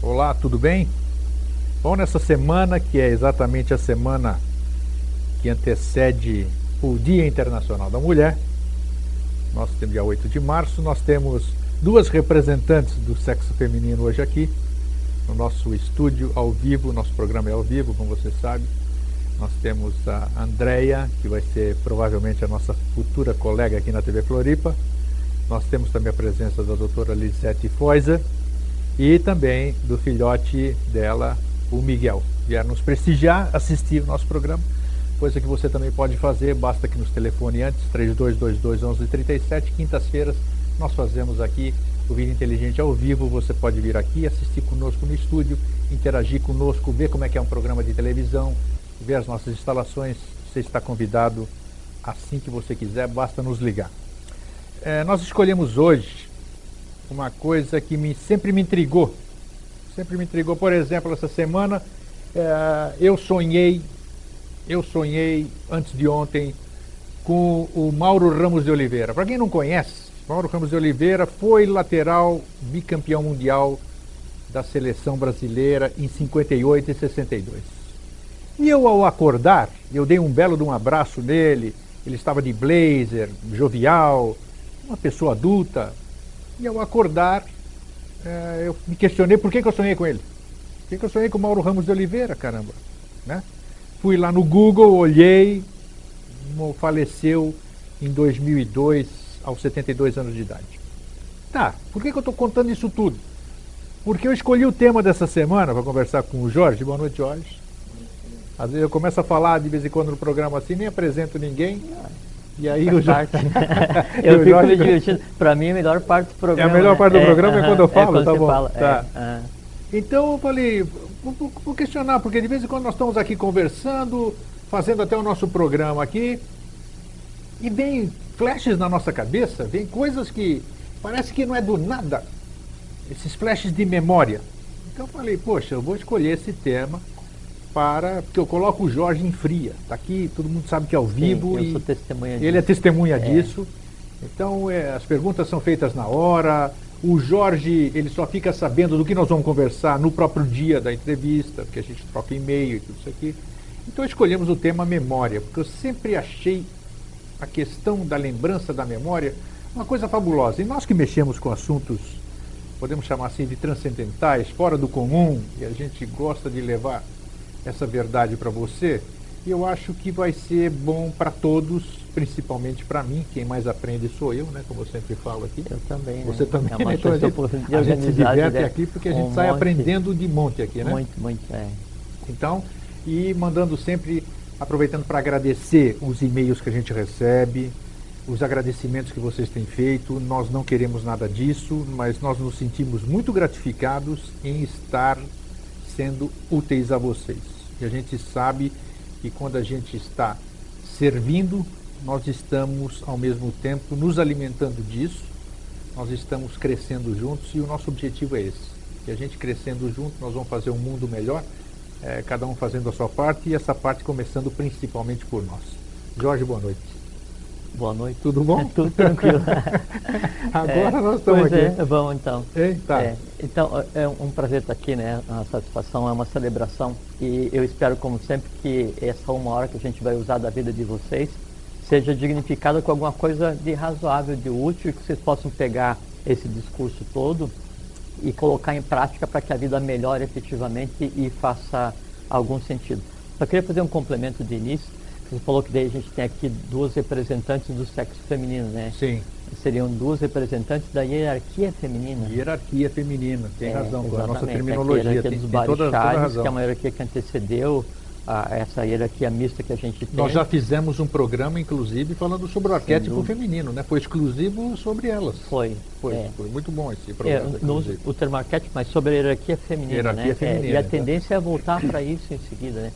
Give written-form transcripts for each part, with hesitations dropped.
Olá, tudo bem? Bom, nessa semana, que é exatamente a semana que antecede o Dia Internacional da Mulher, nós temos dia 8 de março, nós temos duas representantes do sexo feminino hoje aqui, no nosso estúdio ao vivo, nosso programa é ao vivo, como você sabe. Nós temos a Andréia, que vai ser provavelmente a nossa futura colega aqui na TV Floripa. Nós temos também a presença da doutora Lisete Foiser e também do filhote dela, o Miguel. Vieram nos prestigiar, assistir o nosso programa, coisa que você também pode fazer, basta que nos telefone antes, 3222-1137, quintas-feiras nós fazemos aqui o Vida Inteligente ao vivo, você pode vir aqui, assistir conosco no estúdio, interagir conosco, ver como é que é um programa de televisão, ver as nossas instalações, você está convidado assim que você quiser, basta nos ligar. Nós escolhemos hoje uma coisa que sempre me intrigou, por exemplo, essa semana eu sonhei antes de ontem com o Mauro Ramos de Oliveira. Para quem não conhece, Mauro Ramos de Oliveira foi lateral bicampeão mundial da seleção brasileira em 58 e 62. E eu, ao acordar, eu dei um belo de um abraço nele, ele estava de blazer, jovial, uma pessoa adulta. E ao acordar, eu me questionei por que eu sonhei com ele. Por que eu sonhei com o Mauro Ramos de Oliveira, caramba? Né? Fui lá no Google, olhei, faleceu em 2002, aos 72 anos de idade. Tá, por que eu estou contando isso tudo? Porque eu escolhi o tema dessa semana para conversar com o Jorge. Boa noite, Jorge. Às vezes eu começo a falar de vez em quando no programa assim, nem apresento ninguém. E aí o Jorge... eu fico me divertindo. Para mim, a melhor parte do programa... É a melhor parte do programa é quando eu falo, quando tá bom? Fala, tá. Então eu falei, vou questionar, porque de vez em quando nós estamos aqui conversando, fazendo até o nosso programa aqui, e vem flashes na nossa cabeça, vem coisas que parece que não é do nada, esses flashes de memória. Então eu falei, poxa, eu vou escolher esse tema porque eu coloco o Jorge em fria. Tá aqui, todo mundo sabe que é ao vivo. Sim, eu sou testemunha disso. Ele é testemunha disso. Então as perguntas são feitas na hora. O Jorge, ele só fica sabendo do que nós vamos conversar no próprio dia da entrevista, porque a gente troca e-mail e tudo isso aqui. Então escolhemos o tema memória, porque eu sempre achei a questão da lembrança da memória uma coisa fabulosa. E nós que mexemos com assuntos, podemos chamar assim, de transcendentais, fora do comum, e a gente gosta de levar essa verdade para você, eu acho que vai ser bom para todos, principalmente para mim. Quem mais aprende sou eu, né? Como eu sempre falo aqui. Eu também, Você também, né? Então a gente se diverte aqui porque a gente sai aprendendo de monte aqui, né? Muito, Então, e mandando sempre, aproveitando para agradecer os e-mails que a gente recebe, os agradecimentos que vocês têm feito. Nós não queremos nada disso, mas nós nos sentimos muito gratificados em estar sendo úteis a vocês. E a gente sabe que quando a gente está servindo, nós estamos ao mesmo tempo nos alimentando disso, nós estamos crescendo juntos e o nosso objetivo é esse. E a gente crescendo junto, nós vamos fazer um mundo melhor, cada um fazendo a sua parte e essa parte começando principalmente por nós. Jorge, boa noite. Boa noite. Tudo bom? Tudo tranquilo. Agora nós estamos aqui. Vamos então. Tá. Então, é um prazer estar aqui, né? A satisfação é uma celebração e eu espero, como sempre, que essa uma hora que a gente vai usar da vida de vocês seja dignificada com alguma coisa de razoável, de útil, e que vocês possam pegar esse discurso todo e colocar em prática para que a vida melhore efetivamente e faça algum sentido. Só queria fazer um complemento de início. Você falou que daí a gente tem aqui duas representantes do sexo feminino, né? Sim. Seriam duas representantes da hierarquia feminina. Hierarquia feminina, tem razão, com a nossa A terminologia. hierarquia Tem dos toda razão. que é uma hierarquia que antecedeu essa hierarquia mista que a gente tem. Nós já fizemos um programa, inclusive, falando sobre o arquétipo feminino, né? Foi exclusivo sobre elas. Foi muito bom esse programa. O termo arquétipo, mas sobre a hierarquia feminina, né? Feminina, e a tendência é voltar para isso em seguida, né?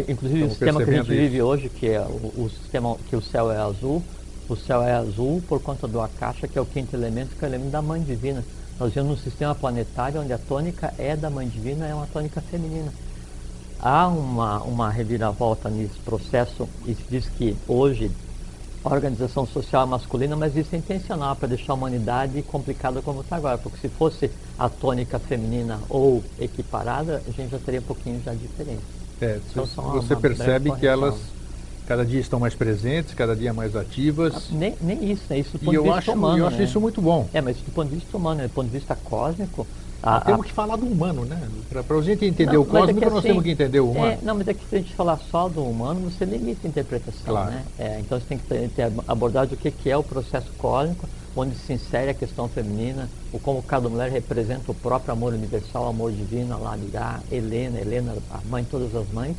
Inclusive o sistema que a gente vive hoje, que é o sistema que o céu é azul por conta do Akasha, que é o quinto elemento, que é o elemento da mãe divina. Nós vivemos num sistema planetário onde a tônica é da mãe divina, é uma tônica feminina. Há uma reviravolta nesse processo, e se diz que hoje organização social masculina, mas isso é intencional para deixar a humanidade complicada como está agora, porque se fosse a tônica feminina ou equiparada, a gente já teria um pouquinho já diferente. Então, você percebe que elas cada dia estão mais presentes, cada dia mais ativas. Nem isso, né? Isso do ponto de vista humano. Eu acho isso muito bom. Mas do ponto de vista humano, do ponto de vista cósmico. Temos que falar do humano, né? Para a gente entender o cósmico, nós temos que entender o humano. Mas é que se a gente falar só do humano, você limita a interpretação, claro. Né? Então você tem que ter abordagem do que é o processo cósmico, onde se insere a questão feminina, o como cada mulher representa o próprio amor universal, o amor divino, a Lalirá, Helena, a mãe de todas as mães,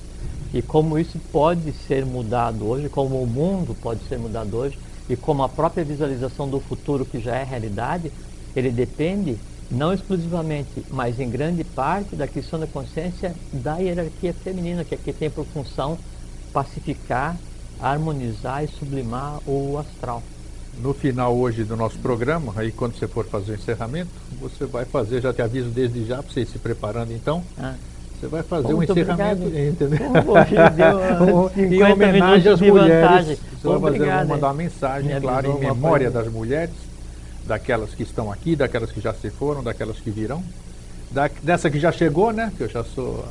e como isso pode ser mudado hoje, como o mundo pode ser mudado hoje, e como a própria visualização do futuro, que já é realidade, ele depende não exclusivamente, mas em grande parte da questão da consciência da hierarquia feminina, que aqui tem por função pacificar, harmonizar e sublimar o astral. No final hoje do nosso programa, aí quando você for fazer o encerramento, você vai fazer, já te aviso desde já, para você ir se preparando então, você vai fazer um encerramento, entendeu? Em homenagem às mulheres. Vou mandar uma mensagem, claro, em memória das mulheres, daquelas que estão aqui, daquelas que já se foram, daquelas que virão, dessa que já chegou, né? Que eu já sou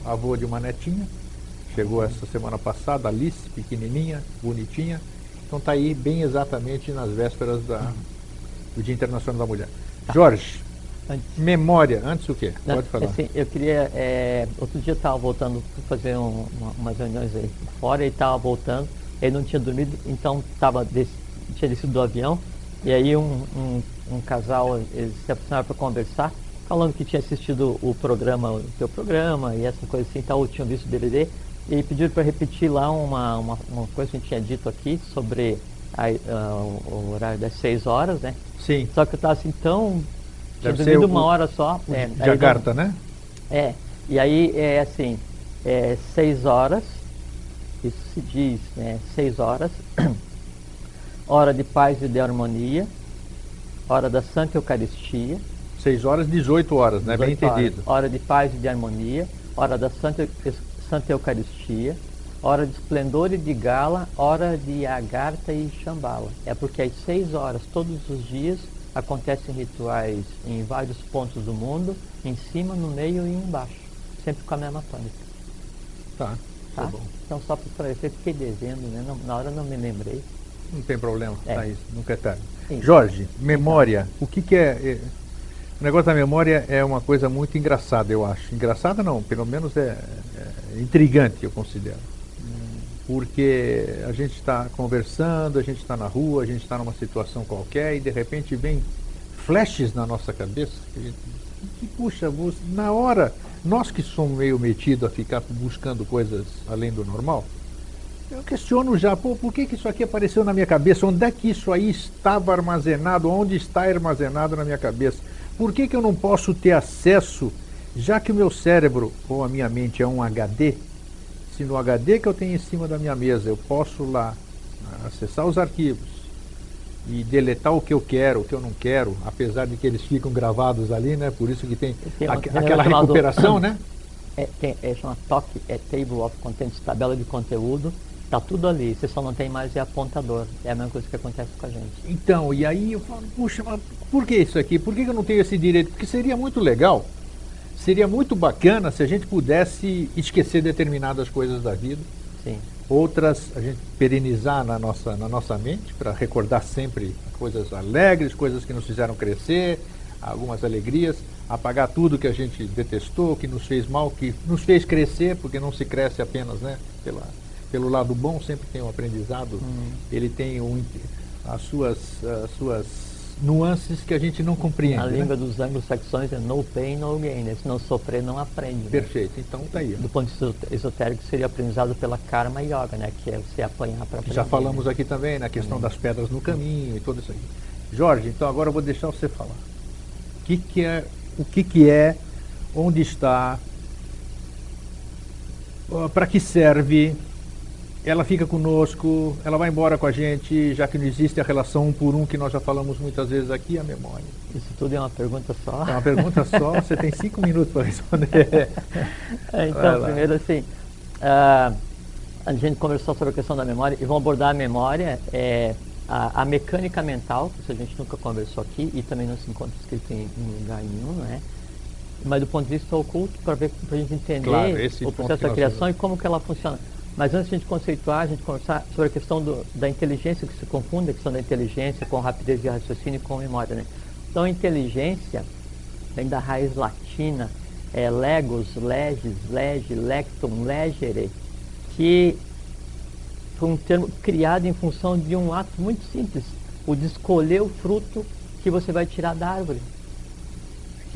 avô de uma netinha, chegou essa semana passada, Alice, pequenininha, bonitinha, então está aí bem exatamente nas vésperas do Dia Internacional da Mulher. Jorge, memória, antes o quê? Pode falar. Assim, eu queria, outro dia eu estava voltando para fazer umas reuniões aí fora, e estava voltando, ele não tinha dormido, então tinha descido do avião. E aí um casal, eles se aproximaram para conversar, falando que tinha assistido o teu programa e essa coisa assim, tal, tinham visto o DVD, e pediram para repetir lá uma coisa que a gente tinha dito aqui sobre o horário das 6 horas, né? Sim. Só que eu estava assim tinha dormido uma hora só. Jakarta, né? E aí é assim, 6 horas, isso se diz, 6 horas, hora de paz e de harmonia, hora da Santa Eucaristia. 6 horas, 18 horas, né? Bem entendido. Hora de paz e de harmonia, hora da Santa Eucaristia, hora de esplendor e de gala, hora de Agartha e Shambhala. É porque às 6 horas, todos os dias, acontecem rituais em vários pontos do mundo, em cima, no meio e embaixo, sempre com a mesma tônica. Tá bom. Então, só para esclarecer, fiquei devendo, né? Na hora não me lembrei. Não tem problema, isso, nunca é tarde. Jorge, memória, o que é? O negócio da memória é uma coisa muito engraçada, eu acho. Engraçada não, pelo menos é intrigante, eu considero. Porque a gente está conversando, a gente está na rua, a gente está numa situação qualquer e de repente vem flashes na nossa cabeça. Puxa, na hora, nós que somos meio metidos a ficar buscando coisas além do normal, eu questiono já, por que isso aqui apareceu na minha cabeça? Onde é que isso aí estava armazenado? Onde está armazenado na minha cabeça? Por que eu não posso ter acesso, já que o meu cérebro ou a minha mente é um HD? Se no HD que eu tenho em cima da minha mesa eu posso lá acessar os arquivos e deletar o que eu quero, o que eu não quero, apesar de que eles ficam gravados ali, né? Por isso que tem aquela recuperação, né? Chama TOC, Table of Contents, tabela de conteúdo. Está tudo ali, você só não tem mais apontador. É a mesma coisa que acontece com a gente. Então, e aí eu falo, puxa, mas por que isso aqui? Por que eu não tenho esse direito? Porque seria muito legal, seria muito bacana se a gente pudesse esquecer determinadas coisas da vida. Sim. Outras a gente perenizar na nossa mente, para recordar sempre coisas alegres, coisas que nos fizeram crescer, algumas alegrias, apagar tudo que a gente detestou, que nos fez mal, que nos fez crescer, porque não se cresce apenas, né, pelo lado bom, sempre tem um aprendizado, ele tem as suas nuances que a gente não compreende. A língua dos anglo-saxões é no pain, no gain, né? Se não sofrer, não aprende. Perfeito, né? Então tá aí. Do ponto de vista esotérico, seria aprendizado pela karma yoga, né? Que é você apanhar para aprender. Já falamos aqui também na questão das pedras no caminho e tudo isso aí. Jorge, então agora eu vou deixar você falar. O que é, onde está, para que serve, ela fica conosco, ela vai embora com a gente, já que não existe a relação 1 por 1 que nós já falamos muitas vezes aqui, a memória. Isso tudo é uma pergunta só? É uma pergunta só, você tem 5 minutos para responder. Então, primeiro assim, A gente conversou sobre a questão da memória e vamos abordar a memória, a mecânica mental, que a gente nunca conversou aqui e também não se encontra escrito em lugar nenhum, né? Mas do ponto de vista oculto, para a gente entender o processo da criação e como que ela funciona. Mas antes de a gente conceituar, a gente conversar sobre a questão da inteligência, que se confunde a questão da inteligência com rapidez de raciocínio e com memória, né? Então a inteligência vem da raiz latina, legos, leges, lege, lectum, legere, que foi um termo criado em função de um ato muito simples, o de escolher o fruto que você vai tirar da árvore.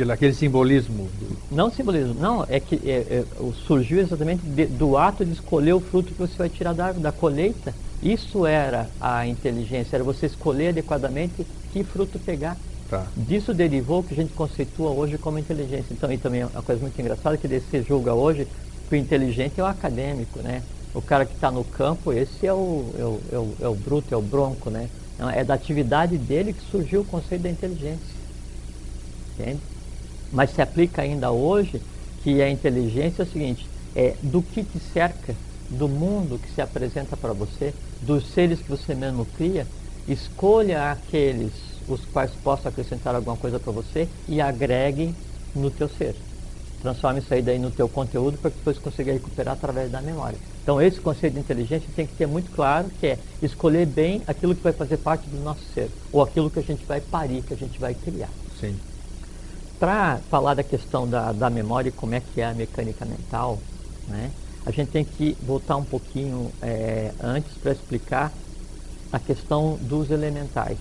Aquele simbolismo. Não simbolismo, não, é que surgiu exatamente do ato de escolher o fruto que você vai tirar da árvore, da colheita. Isso era a inteligência, era você escolher adequadamente que fruto pegar. Tá. Disso derivou o que a gente conceitua hoje como inteligência. Então, e também é uma coisa muito engraçada que se julga hoje que o inteligente é o acadêmico, né? O cara que está no campo, esse é o bruto, é o bronco, né? É da atividade dele que surgiu o conceito da inteligência. Entende? Mas se aplica ainda hoje que a inteligência é o seguinte, do que te cerca, do mundo que se apresenta para você, dos seres que você mesmo cria, escolha aqueles os quais possam acrescentar alguma coisa para você e agregue no teu ser. Transforme isso aí daí no teu conteúdo para que depois consiga recuperar através da memória. Então esse conceito de inteligência tem que ter muito claro que é escolher bem aquilo que vai fazer parte do nosso ser, ou aquilo que a gente vai parir, que a gente vai criar. Sim. Para falar da questão da memória e como é que é a mecânica mental, né, a gente tem que voltar um pouquinho antes para explicar a questão dos elementais.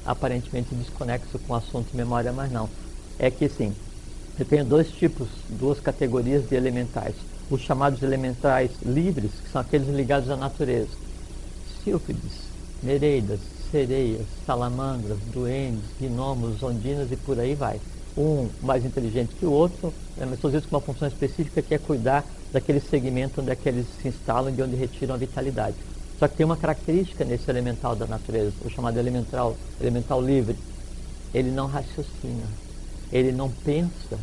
Aparentemente desconexo com o assunto de memória, mas não. É que sim, eu tenho duas categorias de elementais. Os chamados elementais livres, que são aqueles ligados à natureza. Sílfides, nereidas, sereias, salamandras, duendes, gnomos, ondinas e por aí vai. Um mais inteligente que o outro, mas todos eles com uma função específica que é cuidar daquele segmento onde é que eles se instalam e de onde retiram a vitalidade. Só que tem uma característica nesse elemental da natureza, o chamado elemental livre. Ele não raciocina, ele não pensa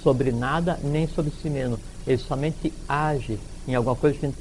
sobre nada nem sobre si mesmo. Ele somente age em alguma coisa que a gente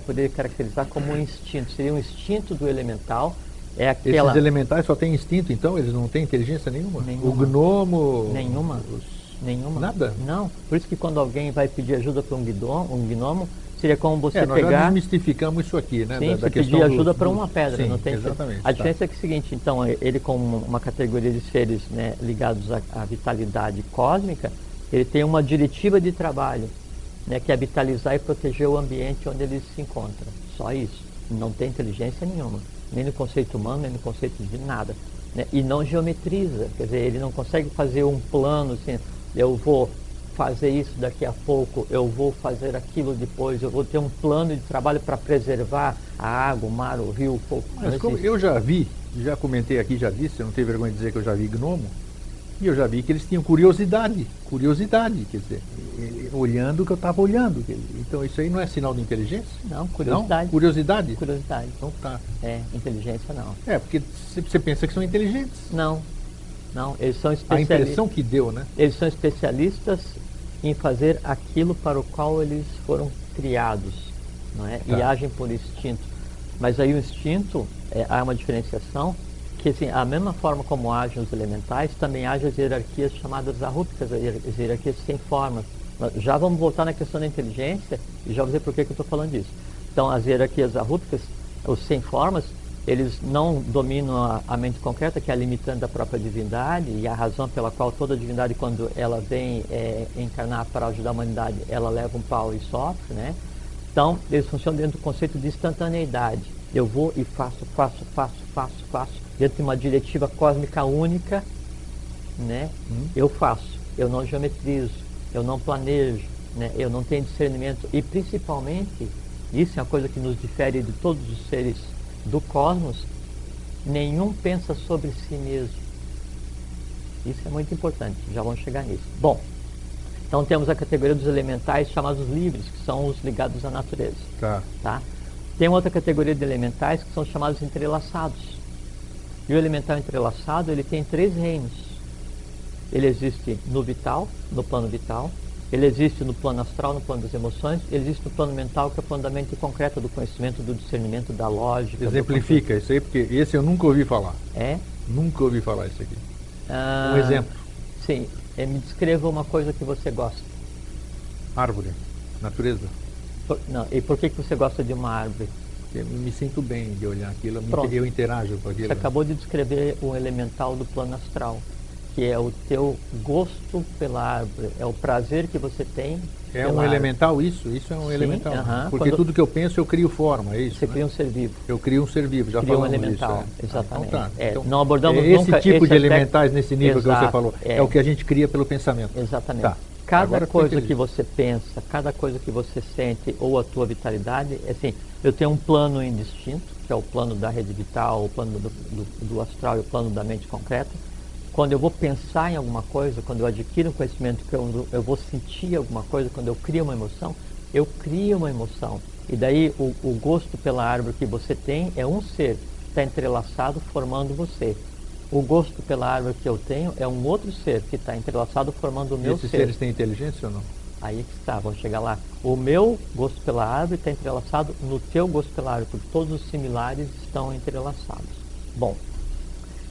poderia caracterizar como um instinto. Seria um instinto do elemental. Esses elementais só têm instinto, então? Eles não têm inteligência nenhuma? O gnomo... Nenhuma. Nada? Não. Por isso que quando alguém vai pedir ajuda para um gnomo, seria como você nós pegar... já desmistificamos isso aqui, né? Sim, você pedir ajuda para uma pedra. Sim, não tem exatamente. A diferença é que é o seguinte, então, ele como uma categoria de seres, né, ligados à vitalidade cósmica, ele tem uma diretiva de trabalho, né, que é vitalizar e proteger o ambiente onde ele se encontra. Só isso. Não tem inteligência nenhuma. Nem no conceito humano, nem no conceito de nada. Né? E não geometriza. Quer dizer, ele não consegue fazer um plano assim, eu vou fazer isso daqui a pouco, eu vou fazer aquilo depois, eu vou ter um plano de trabalho para preservar a água, o mar, o rio, o fogo. Mas como eu já comentei aqui, já disse, eu não tenho vergonha de dizer que eu já vi gnomo, e eu já vi que eles tinham curiosidade, quer dizer, olhando o que eu estava olhando. Então isso aí não é sinal de inteligência? Não, curiosidade. Não? Curiosidade? Curiosidade. Então tá. Inteligência não. Porque você pensa que são inteligentes. Não, eles são especialistas. A impressão que deu, né? Eles são especialistas em fazer aquilo para o qual eles foram criados, não é? Tá. E agem por instinto. Mas aí o instinto, há uma diferenciação, que assim, a mesma forma como agem os elementais, também agem as hierarquias chamadas arrúpicas, as hierarquias sem formas. Já vamos voltar na questão da inteligência e já vou dizer por que eu estou falando disso. Então, as hierarquias arrúpicas, os sem formas, eles não dominam a mente concreta, que é a limitante da própria divindade, e a razão pela qual toda divindade, quando ela vem encarnar para ajudar a humanidade, ela leva um pau e sofre, né? Então, eles funcionam dentro do conceito de instantaneidade. Eu vou e faço, dentro de uma diretiva cósmica única, né? Eu faço, eu não geometrizo, eu não planejo, né? Eu não tenho discernimento, e principalmente, isso é uma coisa que nos difere de todos os seres do cosmos, nenhum pensa sobre si mesmo. Isso é muito importante, já vamos chegar nisso. Bom, então temos a categoria dos elementais chamados livres, que são os ligados à natureza. Tá? Tem outra categoria de elementais que são chamados entrelaçados. E o elemental entrelaçado, ele tem 3 reinos. Ele existe no vital, no plano vital, Ele existe no plano astral, no plano das emoções, ele existe no plano mental, que é o plano da mente concreta, do conhecimento, do discernimento, da lógica. Exemplifica isso aí, porque esse eu nunca ouvi falar. É? Nunca ouvi falar isso aqui. Ah, Um exemplo. Sim. Me descreva uma coisa que você gosta. Árvore. Natureza. E por que você gosta de uma árvore? Eu me sinto bem de olhar aquilo, Pronto. eu interajo com aquilo. Você acabou de descrever o elemental do plano astral, que é o teu gosto pela árvore, é o prazer que você tem. É um elemental isso? Isso é um elemental. Porque tudo que eu penso eu crio forma, é isso? Você cria um ser vivo. Eu crio um ser vivo, já falamos disso. Cria um elemental, exatamente. Então, tá. Então, não abordamos esse nunca tipo esse de elementais nesse nível Exato, que você falou. É o que a gente cria pelo pensamento. Exatamente. Tá. Cada coisa que você pensa, cada coisa que você sente, ou a tua vitalidade, assim, eu tenho um plano indistinto, que é o plano da rede vital, o plano do astral e o plano da mente concreta. Quando eu vou pensar em alguma coisa, quando eu adquiro um conhecimento, que eu vou sentir alguma coisa, quando eu crio uma emoção, eu crio uma emoção. E daí o gosto pela árvore que você tem é um ser que está entrelaçado formando você. O gosto pela árvore que eu tenho é um outro ser que está entrelaçado formando o meu ser. Esses seres têm inteligência ou não? Aí que está, vamos chegar lá. O meu gosto pela árvore está entrelaçado no teu gosto pela árvore, porque todos os similares estão entrelaçados. Bom,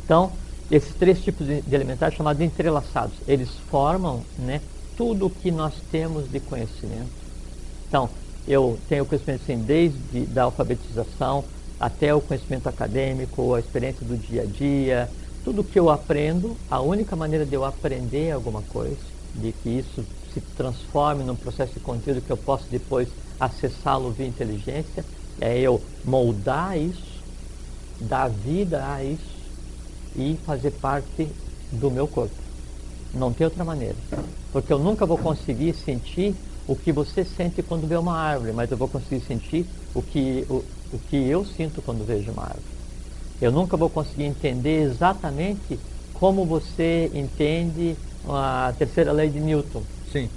então, esses três tipos de elementares chamados de entrelaçados, eles formam, né, tudo o que nós temos de conhecimento. Então, eu tenho conhecimento assim, desde da alfabetização até o conhecimento acadêmico, a experiência do dia a dia, tudo que eu aprendo, a única maneira de eu aprender alguma coisa, de que isso se transforme num processo de conteúdo que eu possa depois acessá-lo via inteligência, é eu moldar isso, dar vida a isso e fazer parte do meu corpo. Não tem outra maneira. Porque eu nunca vou conseguir sentir o que você sente quando vê uma árvore, mas eu vou conseguir sentir o que eu sinto quando vejo uma árvore. Eu nunca vou conseguir entender exatamente como você entende a terceira lei de Newton. Sim.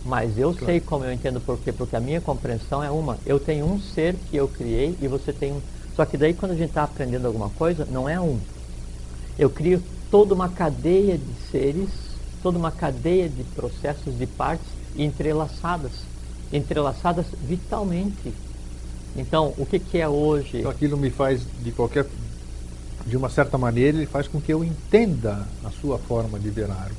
Mas eu sei como eu entendo por quê, porque a minha compreensão é uma. Eu tenho um ser que eu criei e você tem um. Só que daí quando a gente está aprendendo alguma coisa, não é um. Eu crio toda uma cadeia de seres, toda uma cadeia de processos, de partes entrelaçadas vitalmente. Então, o que é hoje? Então aquilo me faz, de uma certa maneira, ele faz com que eu entenda a sua forma de ver a árvore,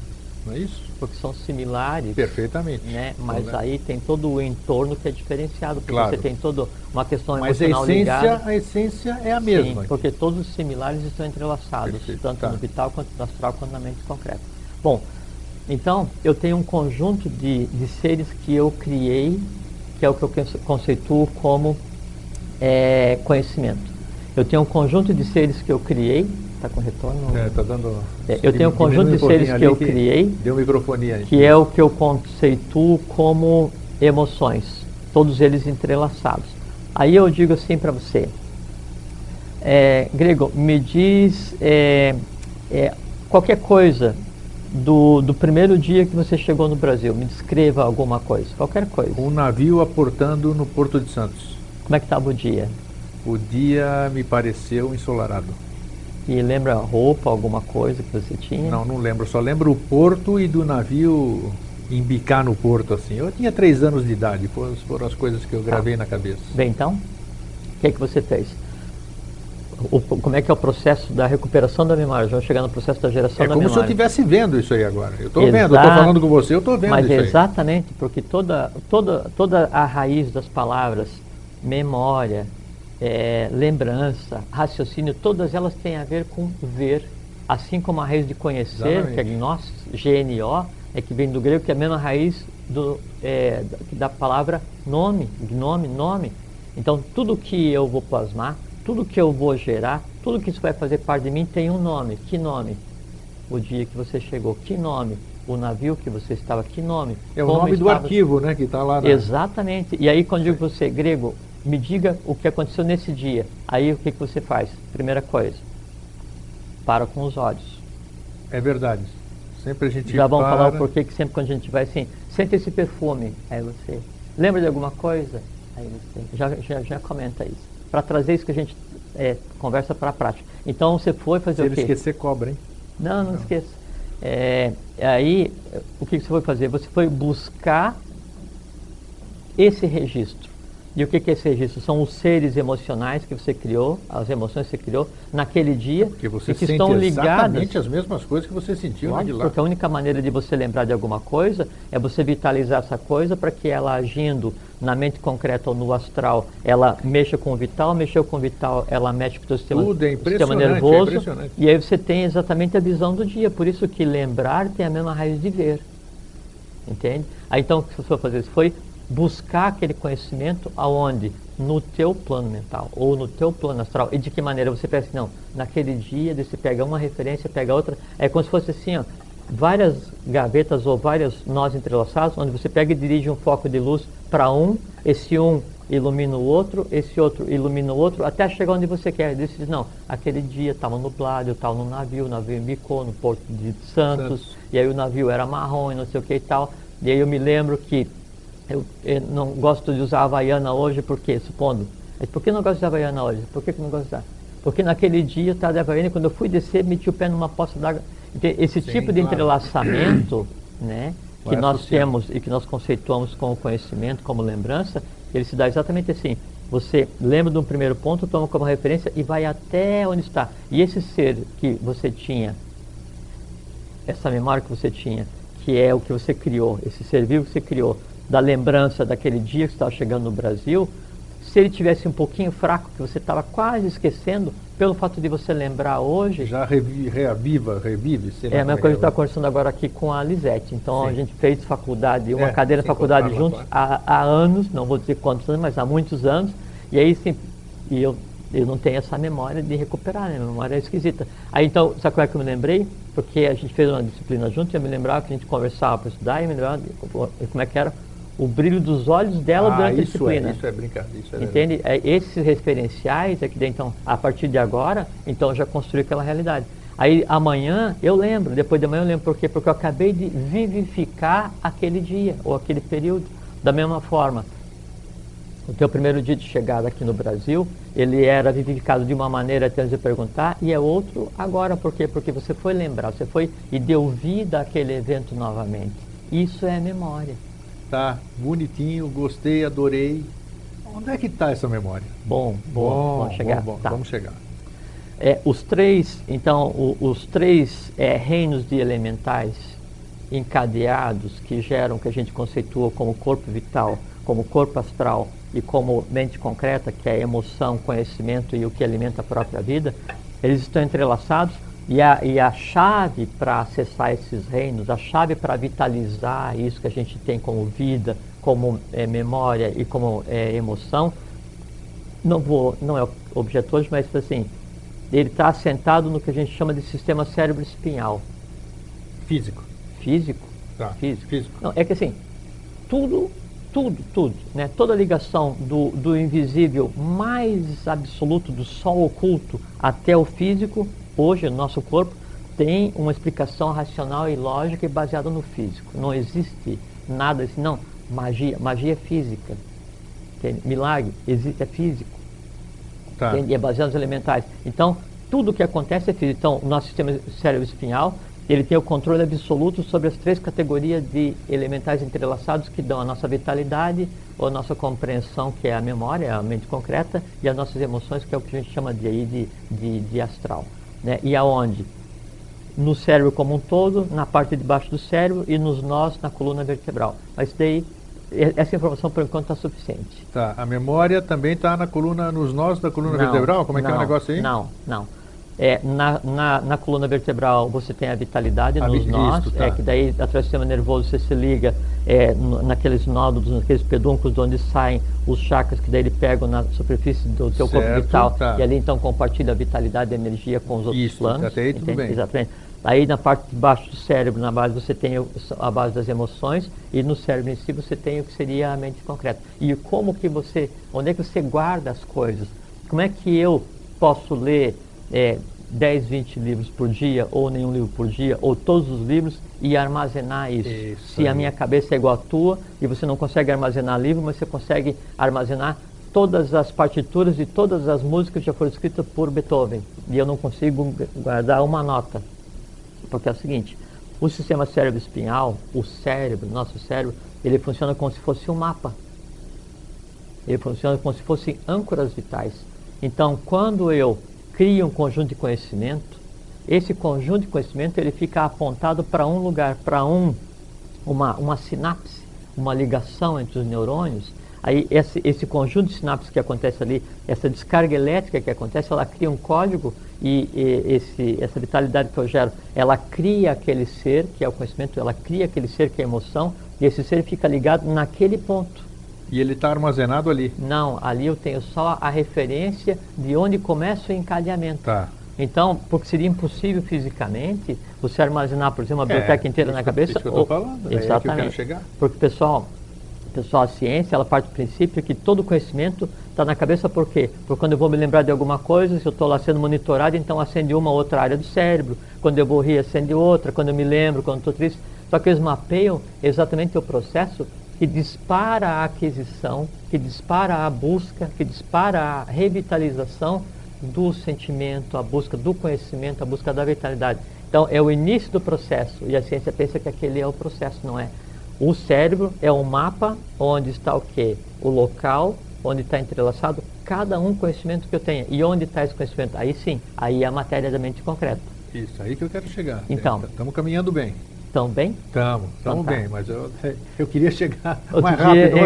não é isso? Porque são similares. Perfeitamente. Né? Mas então, aí tem todo o entorno que é diferenciado, porque você tem toda uma questão emocional ligada. Mas a essência é a mesma. Sim, porque todos os similares estão entrelaçados, perfeito, tanto no vital, quanto no astral, quanto na mente concreta. Bom, então eu tenho um conjunto de seres que eu criei, que é o que eu conceituo como conhecimento. Eu tenho um conjunto de seres que eu criei. Está com retorno? Está dando. Eu tenho um conjunto de seres que eu criei, deu microfonia aí, que é o que eu conceituo como emoções, todos eles entrelaçados. Aí eu digo assim para você, Grego, me diz qualquer coisa do primeiro dia que você chegou no Brasil, me descreva alguma coisa, qualquer coisa. Um navio aportando no Porto de Santos. Como é que estava o dia? O dia me pareceu ensolarado. E lembra a roupa, alguma coisa que você tinha? Não lembro, só lembro o porto e do navio embicar no porto assim. Eu tinha 3 anos de idade, foram as coisas que eu gravei na cabeça. Bem, então, o que é que você fez? Como é que é o processo da recuperação da memória? Vamos chegar no processo da geração da memória. É como se eu estivesse vendo isso aí agora. Eu estou vendo, eu estou falando com você, eu estou vendo isso aí. Mas exatamente, porque toda a raiz das palavras, memória, lembrança, raciocínio, todas elas têm a ver com ver, assim como a raiz de conhecer, exatamente, que é gnosis, GNO, que vem do grego, que é a mesma raiz da palavra nome, gnome, nome. Então tudo que eu vou plasmar, tudo que eu vou gerar, tudo que isso vai fazer parte de mim tem um nome. Que nome? O dia que você chegou. Que nome? O navio que você estava. Que nome? É o nome do arquivo, né, que está lá. Exatamente. E aí quando eu digo você, Grego, me diga o que aconteceu nesse dia. Aí o que você faz? Primeira coisa, para com os olhos. É verdade. Sempre a gente já vamos falar o porquê que sempre quando a gente vai assim, sente esse perfume. Aí você lembra de alguma coisa? Aí você já comenta isso. Para trazer isso que a gente conversa para a prática. Então você foi fazer o quê? Se ele esquecer, cobra, hein? Não esqueça. Aí, o que você foi fazer? Você foi buscar esse registro. E o que é esse registro? São os seres emocionais que você criou, as emoções que você criou naquele dia, Porque você e que sente estão ligadas. exatamente as mesmas coisas que você sentiu lá de lá. Porque a única maneira de você lembrar de alguma coisa é você vitalizar essa coisa para que ela agindo na mente concreta ou no astral, ela mexa com o vital, mexeu com o vital, ela mexe com o teu sistema, Tudo é sistema impressionante, nervoso. é impressionante. E aí você tem exatamente a visão do dia. Por isso que lembrar tem a mesma raiz de ver. Entende? Aí então o que você foi fazer? Você foi buscar aquele conhecimento aonde? No teu plano mental ou no teu plano astral. E de que maneira você pensa? Não, naquele dia você pega uma referência, pega outra. É como se fosse assim, ó, várias gavetas ou vários nós entrelaçados, onde você pega e dirige um foco de luz para um, esse um ilumina o outro, esse outro ilumina o outro, até chegar onde você quer. Você diz, não, aquele dia estava nublado, eu estava no navio, o navio embicou no porto de Santos, e aí o navio era marrom e não sei o que e tal. E aí eu me lembro que eu não gosto de usar Havaiana hoje, porque, supondo, por que não gosto de Havaiana hoje? Por que não gosto de usar? Porque naquele dia eu estava de Havaiana e quando eu fui descer, meti o pé numa poça d'água. Esse Sim, tipo de claro. entrelaçamento, né, que Vai nós associando. temos e que nós conceituamos como conhecimento, como lembrança, ele se dá exatamente assim. Você lembra de um primeiro ponto, toma como referência e vai até onde está. E esse ser que você tinha, essa memória que você tinha, que é o que você criou, esse ser vivo que você criou, da lembrança daquele dia que você estava chegando no Brasil, se ele tivesse um pouquinho fraco, que você estava quase esquecendo, pelo fato de você lembrar hoje... Já revive. É a mesma coisa que está conversando agora aqui com a Lisete. Então, Sim. a gente fez faculdade, uma cadeira de sim, faculdade claro, juntos claro. há anos, não vou dizer quantos anos, mas há muitos anos. E aí, sim, e eu não tenho essa memória de recuperar, né? A memória é esquisita. Aí, então, sabe como é que eu me lembrei? Porque a gente fez uma disciplina junto e eu me lembrava que a gente conversava para estudar e me lembrava como é que era o brilho dos olhos dela durante a disciplina. Isso é brincadeira. Isso é Entende? Esses referenciais é que daí, então, a partir de agora, então já construí aquela realidade. Aí amanhã eu lembro, depois de amanhã eu lembro por quê? Porque eu acabei de vivificar aquele dia ou aquele período. Da mesma forma, o teu primeiro dia de chegada aqui no Brasil, ele era vivificado de uma maneira até você perguntar, e é outro agora. Por quê? Porque você foi lembrar, você foi e deu vida àquele evento novamente. Isso é memória. Tá bonitinho, gostei, adorei. Onde é que está essa memória? Vamos chegar. Tá. Vamos chegar. Os três reinos de elementais encadeados que geram o que a gente conceitua como corpo vital, como corpo astral e como mente concreta, que é a emoção, conhecimento e o que alimenta a própria vida, eles estão entrelaçados. E a chave para acessar esses reinos, a chave para vitalizar isso que a gente tem como vida, como memória e como emoção, não é o objeto hoje, mas assim, ele está assentado no que a gente chama de sistema cérebro-espinhal. Físico. Físico? Tá. Físico. Não, é que assim, tudo, né? Toda a ligação do invisível mais absoluto, do sol oculto, até o físico, hoje, no nosso corpo, tem uma explicação racional e lógica e baseada no físico. Não existe nada assim, não. Magia é física. Entende? Milagre é físico. Tá. E é baseado nos elementais. Então, tudo o que acontece é físico. Então, o nosso sistema cérebro-espinhal, ele tem o controle absoluto sobre as três categorias de elementais entrelaçados que dão a nossa vitalidade, ou a nossa compreensão, que é a memória, a mente concreta, e as nossas emoções, que é o que a gente chama de astral. Né? E aonde? No cérebro como um todo, na parte de baixo do cérebro e nos nós na coluna vertebral. Mas daí, essa informação por enquanto está suficiente. Tá. A memória também está nos nós da coluna vertebral? Como é que é o negócio aí? Não. Na coluna vertebral você tem a vitalidade nos nós, tá. Que daí através do sistema nervoso você se liga naqueles nódulos, naqueles pedúnculos de onde saem os chakras, que daí ele pega na superfície do teu corpo vital, tá. E ali então compartilha a vitalidade e a energia com os outros planos. Até aí tudo bem. Exatamente. Aí na parte de baixo do cérebro, na base, você tem a base das emoções, e no cérebro em si você tem o que seria a mente concreta. E onde é que você guarda as coisas? Como é que eu posso ler 10, 20 livros por dia, ou nenhum livro por dia, ou todos os livros, e armazenar isso? Se a minha cabeça é igual à tua, e você não consegue armazenar livro, mas você consegue armazenar todas as partituras de todas as músicas que já foram escritas por Beethoven, e eu não consigo guardar uma nota. Porque é o seguinte, O sistema cérebro-espinhal, o cérebro, nosso cérebro, ele funciona como se fosse um mapa. Ele funciona como se fossem âncoras vitais. Então, quando eu crio um conjunto de conhecimento, esse conjunto de conhecimento ele fica apontado para um lugar, para uma sinapse, uma ligação entre os neurônios. Aí esse conjunto de sinapses que acontece ali, essa descarga elétrica que acontece, ela cria um código e essa vitalidade que eu gero, ela cria aquele ser que é o conhecimento, ela cria aquele ser que é a emoção, e esse ser fica ligado naquele ponto. E ele está armazenado ali? Não, ali eu tenho só a referência de onde começa o encadeamento. Tá. Então, porque seria impossível fisicamente você armazenar, por exemplo, uma biblioteca inteira na cabeça. Isso que eu estou falando, exatamente. É que eu quero chegar. Porque, pessoal, a ciência, ela parte do princípio que todo conhecimento está na cabeça. Por quê? Porque quando eu vou me lembrar de alguma coisa, se eu estou lá sendo monitorado, então acende uma outra área do cérebro. Quando eu vou rir, acende outra. Quando eu me lembro, quando estou triste. Só que eles mapeiam exatamente o processo que dispara a aquisição, que dispara a busca, que dispara a revitalização do sentimento, a busca do conhecimento, a busca da vitalidade. Então, é o início do processo, e a ciência pensa que aquele é o processo, não é? O cérebro é um mapa onde está o quê? O local onde está entrelaçado cada conhecimento que eu tenha. E onde está esse conhecimento? Aí sim, aí é a matéria da mente concreta. Isso, aí que eu quero chegar. Então, estamos caminhando bem. Estão bem? Estamos bem, mas eu queria chegar Outro mais dia rápido.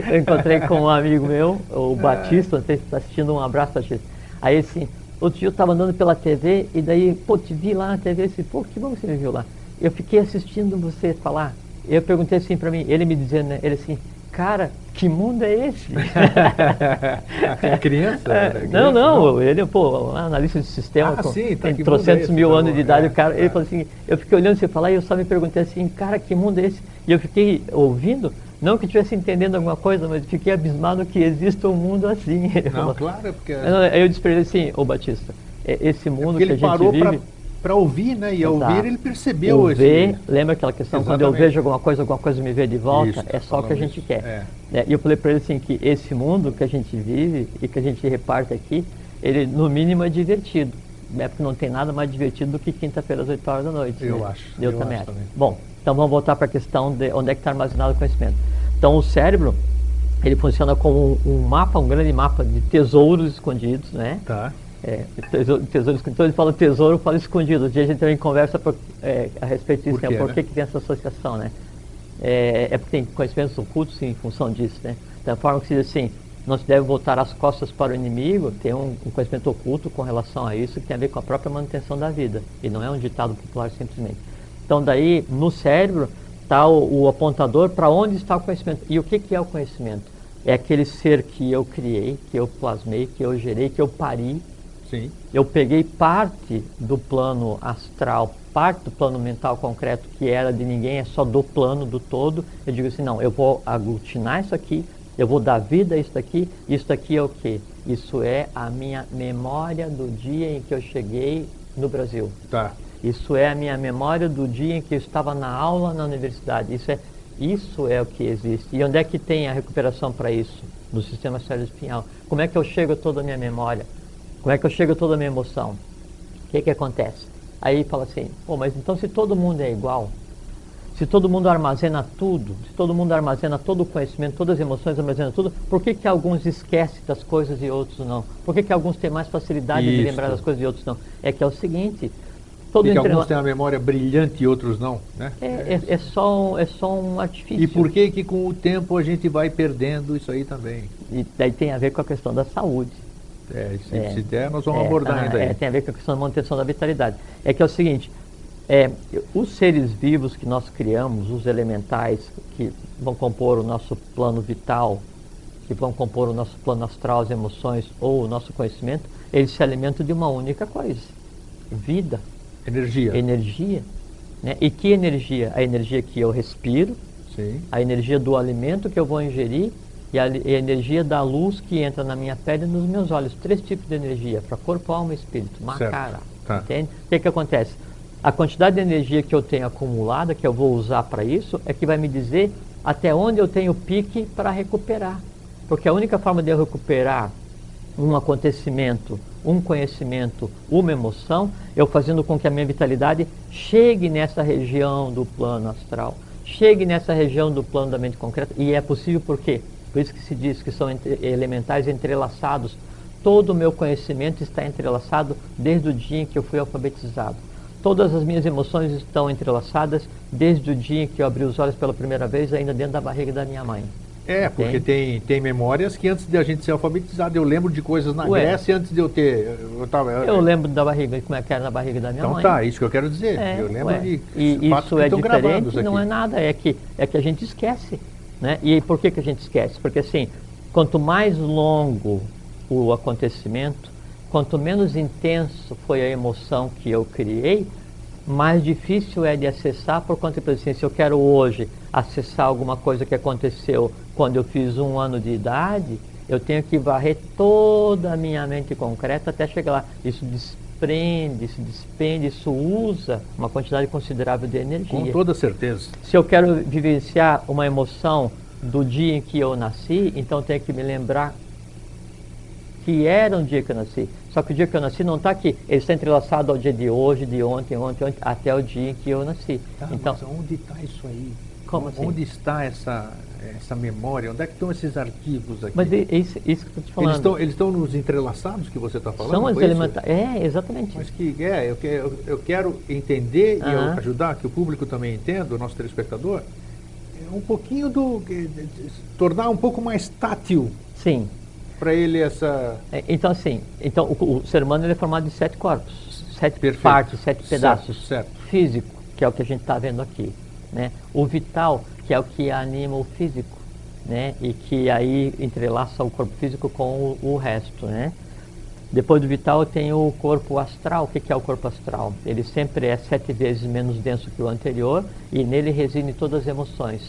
eu encontrei com um amigo meu, o Batista, não sei se está assistindo, um abraço, Batista. Aí assim, outro dia eu estava andando pela TV e daí, te vi lá na TV, assim, que bom que você me viu lá. Eu fiquei assistindo você falar. Eu perguntei assim para mim, ele me dizendo, né, ele assim, cara, que mundo é esse? Criança? Não, ele, analista de sistema, sim, tem trocentos mil anos de idade, o cara, ele falou assim, eu fiquei olhando você falar e eu só me perguntei assim, cara, que mundo é esse? E eu fiquei ouvindo, não que eu estivesse entendendo alguma coisa, mas fiquei abismado que exista um mundo assim. Não, claro, é porque... Aí eu disse para ele assim, ô Batista, esse mundo que a gente parou vive... para ouvir, né? E ao ouvir ele percebeu lembra aquela questão, Exatamente. quando eu vejo alguma coisa me vê de volta, Isso, é só o que a gente quer. É. E eu falei para ele assim, que esse mundo que a gente vive e que a gente reparte aqui, ele no mínimo é divertido. Porque não tem nada mais divertido do que quinta-feira às 8 horas da noite. Eu né? acho. Eu também acho. Bom, então vamos voltar para a questão de onde é que está armazenado o conhecimento. Então o cérebro, ele funciona como um mapa, um grande mapa de tesouros escondidos, né? Tá. Tesouro, então ele fala tesouro, fala escondido. Um dia a gente também conversa a respeito disso, por que tem essa associação, né? Porque tem conhecimentos ocultos em função disso, né? Da forma que se diz assim, não se deve voltar as costas para o inimigo, tem um conhecimento oculto com relação a isso que tem a ver com a própria manutenção da vida, e não é um ditado popular simplesmente. Então daí, no cérebro, está o apontador para onde está o conhecimento. E o que é o conhecimento? É aquele ser que eu criei, que eu plasmei, que eu gerei, que eu pari. Sim. Eu peguei parte do plano astral, parte do plano mental concreto, que era de ninguém, é só do plano, do todo. Eu digo assim, não, eu vou aglutinar isso aqui, eu vou dar vida a isso daqui é o quê? Isso é a minha memória do dia em que eu cheguei no Brasil. Tá. Isso é a minha memória do dia em que eu estava na aula na universidade. Isso é o que existe. E onde é que tem a recuperação para isso? No sistema cérebro-espinhal. Como é que eu chego a toda a minha memória? Como é que eu chego a toda a minha emoção? O que acontece? Aí fala assim, mas então se todo mundo é igual, se todo mundo armazena tudo, se todo mundo armazena todo o conhecimento, todas as emoções armazena tudo, por que alguns esquecem das coisas e outros não? Por que alguns têm mais facilidade de lembrar das coisas e outros não? É que é o seguinte... E que alguns têm a memória brilhante e outros não, né? É só um artifício. E por que com o tempo a gente vai perdendo isso aí também? E daí tem a ver com a questão da saúde. Se der, nós vamos abordar ainda aí. Tem a ver com a questão da manutenção da vitalidade. É que é o seguinte, os seres vivos que nós criamos, os elementais que vão compor o nosso plano vital, que vão compor o nosso plano astral, as emoções ou o nosso conhecimento, eles se alimentam de uma única coisa, vida. Energia. Né? E que energia? A energia que eu respiro, sim. A energia do alimento que eu vou ingerir e a energia da luz que entra na minha pele e nos meus olhos. 3 tipos de energia, para corpo, alma e espírito. Macara. Tá. Entende? O que acontece? A quantidade de energia que eu tenho acumulada, que eu vou usar para isso, é que vai me dizer até onde eu tenho pique para recuperar. Porque a única forma de eu recuperar um acontecimento, um conhecimento, uma emoção, eu fazendo com que a minha vitalidade chegue nessa região do plano astral, chegue nessa região do plano da mente concreta. E é possível por quê? Por isso que se diz que são elementais entrelaçados. Todo o meu conhecimento está entrelaçado desde o dia em que eu fui alfabetizado. Todas as minhas emoções estão entrelaçadas desde o dia em que eu abri os olhos pela primeira vez, ainda dentro da barriga da minha mãe. Porque tem memórias que antes de a gente ser alfabetizado, eu lembro de coisas na Grécia antes de eu ter... Eu lembro da barriga, como é que era na barriga da minha mãe. Então tá, isso que eu quero dizer. Eu lembro de e fatos isso que é estão gravados diferente, aqui. não é nada, é que a gente esquece. Né? E por que a gente esquece? Porque assim, quanto mais longo o acontecimento, quanto menos intenso foi a emoção que eu criei, mais difícil é de acessar, por conta de assim, se eu quero hoje acessar alguma coisa que aconteceu quando eu fiz 1 ano de idade, eu tenho que varrer toda a minha mente concreta até chegar lá. Isso desprende, se despende, isso usa uma quantidade considerável de energia. Com toda certeza. Se eu quero vivenciar uma emoção do dia em que eu nasci, então eu tenho que me lembrar que era um dia que eu nasci. Só que o dia que eu nasci não está aqui. Ele está entrelaçado ao dia de hoje, de ontem, até o dia em que eu nasci. Então, mas onde está isso aí? Como assim? Onde está essa memória? Onde é que estão esses arquivos aqui? Mas isso que eu estou te falando. Eles estão nos entrelaçados que você está falando? São os elementais. Exatamente. Mas eu quero entender e eu ajudar que o público também entenda, o nosso telespectador, um pouquinho tornar um pouco mais tátil. Sim. Para ele essa... Então assim, o ser humano ele é formado de 7 corpos, 7 partes, 7 pedaços. Certo. Físico, que é o que a gente está vendo aqui. Né? O vital, que é o que anima o físico, né? E que aí entrelaça o corpo físico com o resto. Né? Depois do vital tem o corpo astral. O que é o corpo astral? Ele sempre é 7 vezes menos denso que o anterior e nele residem todas as emoções.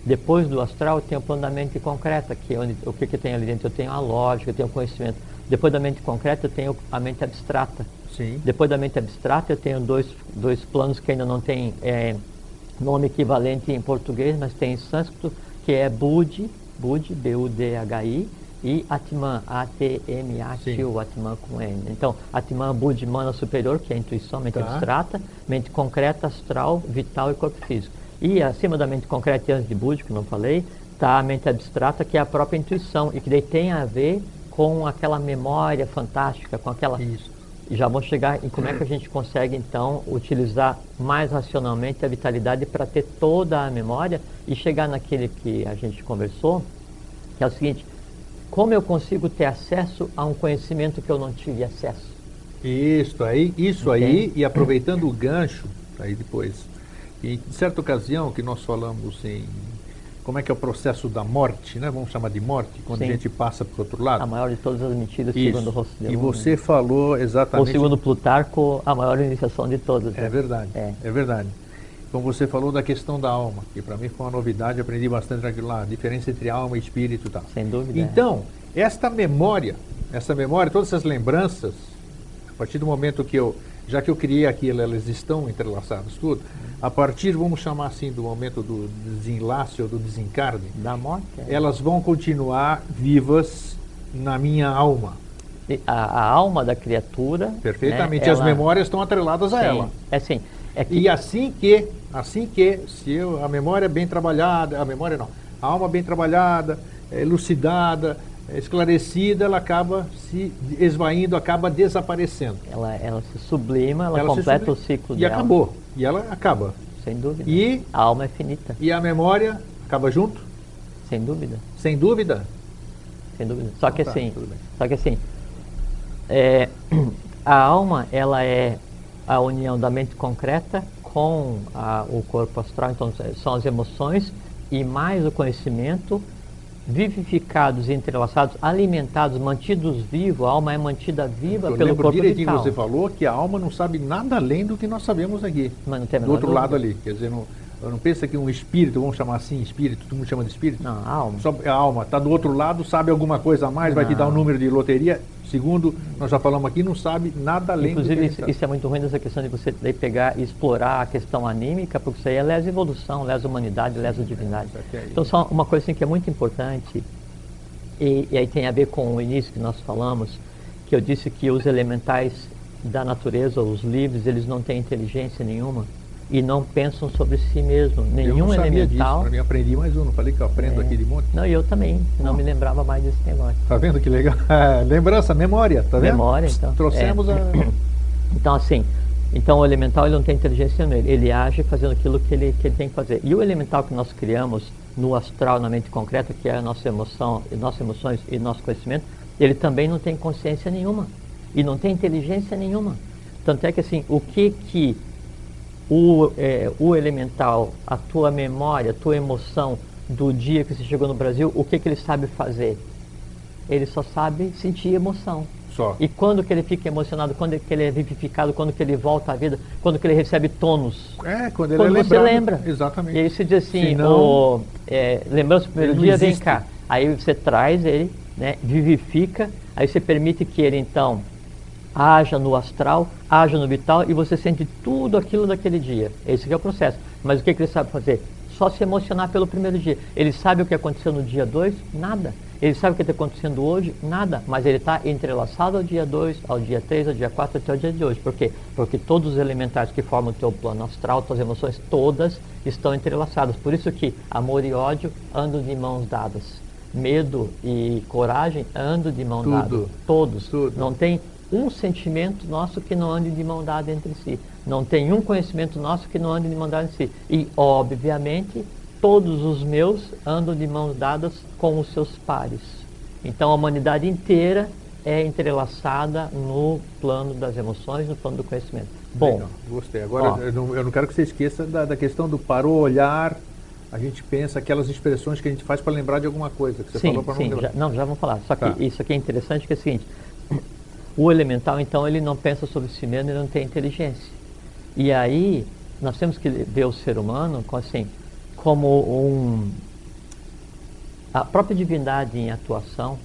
Depois do astral tem o plano da mente concreta, que é o que tem ali dentro? Eu tenho a lógica, eu tenho o conhecimento. Depois da mente concreta eu tenho a mente abstrata. Sim. Depois da mente abstrata eu tenho dois planos que ainda não tem nome equivalente em português, mas tem em sânscrito, que é Budhi, B-U-D-H-I, e Atman, A-T-M-A-T, o Atman com N. Então, Atman, Budhi, mana superior, que é a intuição, mente abstrata, mente concreta, astral, vital e corpo físico. E acima da mente concreta e antes de Budhi, que eu não falei, está a mente abstrata, que é a própria intuição, e que daí tem a ver com aquela memória fantástica, com aquela... Isso. E já vou chegar em como é que a gente consegue, então, utilizar mais racionalmente a vitalidade para ter toda a memória e chegar naquele que a gente conversou, que é o seguinte: como eu consigo ter acesso a um conhecimento que eu não tive acesso? Isso aí, e aproveitando o gancho, aí depois, em certa ocasião que nós falamos em como é que é o processo da morte, né? Vamos chamar de morte, quando a gente passa para o outro lado. A maior de todas as mentiras, segundo o Rossello. E você falou exatamente... Ou segundo Plutarco, a maior iniciação de todas. É verdade, é verdade. Então você falou da questão da alma, que para mim foi uma novidade, aprendi bastante naquilo lá, a diferença entre alma e espírito e tal. Sem dúvida. Então, essa memória, todas essas lembranças, a partir do momento que já que eu criei aquilo, elas estão entrelaçadas tudo, a partir, vamos chamar assim, do momento do desenlace ou do desencarne, da morte, elas vão continuar vivas na minha alma. A alma da criatura... Perfeitamente, as memórias estão atreladas a ela. E assim que se a memória bem trabalhada, a alma bem trabalhada, elucidada, esclarecida, ela acaba se esvaindo, acaba desaparecendo. Ela se sublima, ela completa o ciclo dela. E acabou. E ela acaba. Sem dúvida. E a alma é finita. E a memória acaba junto? Sem dúvida. Sem dúvida? Sem dúvida. Só que assim, a alma, ela é a união da mente concreta com o corpo astral. Então são as emoções e mais o conhecimento, vivificados, entrelaçados, alimentados, mantidos vivos. A alma é mantida viva pelo corpo direitinho vital. Você falou que a alma não sabe nada além do que nós sabemos aqui. Mas não tem do outro lado ali. Quer dizer, não pensa que um espírito, vamos chamar assim, espírito, todo mundo chama de espírito? Não, a alma. Só a alma está do outro lado, sabe alguma coisa a mais, vai te dar um número de loteria. Segundo, nós já falamos aqui, não sabe nada além do que isso é muito ruim nessa questão de você daí pegar e explorar a questão anímica, porque isso aí lesa a evolução, lesa a humanidade, lesa a divindade. Então, só uma coisa assim que é muito importante, E aí tem a ver com o início que nós falamos, que eu disse que os elementais da natureza, os livres, eles não têm inteligência nenhuma e não pensam sobre si mesmo. Nenhum eu não sabia elemental. Disso, pra mim aprendi mais um, não falei que eu aprendo aqui de monte? Não, eu também, não me lembrava mais desse negócio. Tá vendo que legal? Lembrança, memória, tá vendo? Memória, então. Trouxemos a... Então, assim, então o elemental ele não tem inteligência nele, ele age fazendo aquilo que ele tem que fazer. E o elemental que nós criamos no astral, na mente concreta, que é a nossa emoção, nossas emoções e nosso conhecimento, ele também não tem consciência nenhuma e não tem inteligência nenhuma. Tanto é que assim, o que o elemental, a tua memória, a tua emoção do dia que você chegou no Brasil, o que ele sabe fazer? Ele só sabe sentir emoção. Só. E quando que ele fica emocionado, quando que ele é vivificado, quando que ele volta à vida, quando que ele recebe tônus. Quando ele quando é você lembra. Exatamente. E aí você diz assim, Senão, lembrança do primeiro ele não dia, existe. vem cá. Aí você traz ele, né, vivifica, aí você permite que ele então haja no astral, haja no vital e você sente tudo aquilo daquele dia. Esse que é o processo. Mas o que ele sabe fazer? Só se emocionar pelo primeiro dia. Ele sabe o que aconteceu no dia 2? Nada. Ele sabe o que está acontecendo hoje? Nada. Mas ele está entrelaçado ao dia 2, ao dia 3, ao dia 4, até o dia de hoje. Por quê? Porque todos os elementais que formam o teu plano astral, tuas emoções, todas estão entrelaçadas. Por isso que amor e ódio andam de mãos dadas. Medo e coragem andam de mão dada. Todos. Tudo. Não tem um sentimento nosso que não ande de mão dada entre si. Não tem um conhecimento nosso que não ande de mão dada entre si. E, obviamente, todos os meus andam de mãos dadas com os seus pares. Então, a humanidade inteira é entrelaçada no plano das emoções, no plano do conhecimento. Bom, legal, gostei. Agora, eu não quero que você esqueça da questão do parou, olhar, a gente pensa aquelas expressões que a gente faz para lembrar de alguma coisa, que você falou para não lembrar. Já vamos falar. Só que Tá. Isso aqui é interessante, que é o seguinte, o elemental, então, ele não pensa sobre si mesmo, ele não tem inteligência. E aí, nós temos que ver o ser humano como a própria divindade em atuação,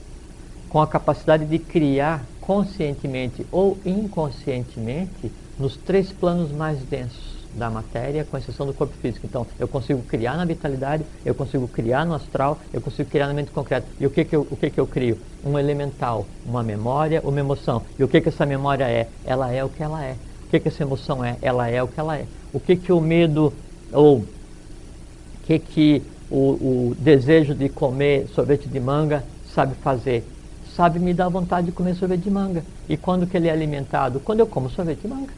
com a capacidade de criar conscientemente ou inconscientemente nos 3 planos mais densos da matéria, com exceção do corpo físico. Então, eu consigo criar na vitalidade, eu consigo criar no astral, eu consigo criar na mente concreta. E o que que eu crio? Um elemental, uma memória, uma emoção. E o que essa memória é? Ela é o que ela é. O que essa emoção é? Ela é o que ela é. O que o medo, ou o que o desejo de comer sorvete de manga sabe fazer? Sabe me dar vontade de comer sorvete de manga. E quando que ele é alimentado? Quando eu como sorvete de manga.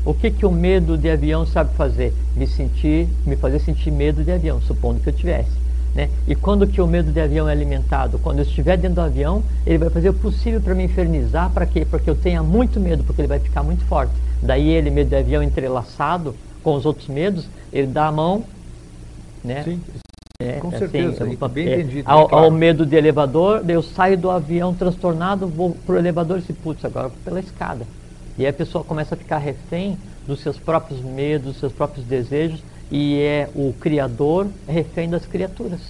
O que o medo de avião sabe fazer? Me fazer sentir medo de avião, supondo que eu tivesse. Né? E quando que o medo de avião é alimentado? Quando eu estiver dentro do avião, ele vai fazer o possível para me infernizar. Para quê? Porque eu tenha muito medo, porque ele vai ficar muito forte. Daí ele, medo de avião entrelaçado com os outros medos, ele dá a mão, né? Sim, com certeza, bem entendido. Ao medo de elevador, daí eu saio do avião transtornado, vou pro elevador e disse, putz, agora eu vou pela escada. E aí a pessoa começa a ficar refém dos seus próprios medos, dos seus próprios desejos, e o Criador refém das criaturas.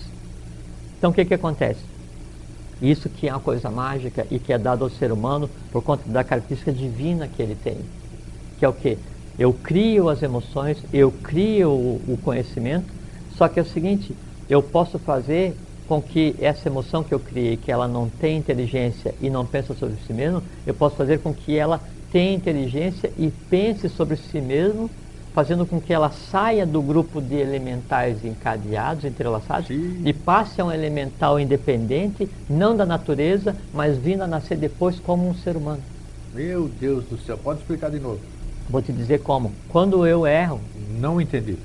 Então o que acontece? Isso que é uma coisa mágica e que é dado ao ser humano por conta da característica divina que ele tem. Que é o quê? Eu crio as emoções, eu crio o conhecimento, só que é o seguinte, eu posso fazer com que essa emoção que eu criei, que ela não tem inteligência e não pensa sobre si mesma, eu posso fazer com que ela tenha inteligência e pense sobre si mesmo, fazendo com que ela saia do grupo de elementais encadeados, entrelaçados, Sim. e passe a um elemental independente, não da natureza, mas vindo a nascer depois como um ser humano. Meu Deus do céu, pode explicar de novo? Vou te dizer como. Quando eu erro, Não entendi.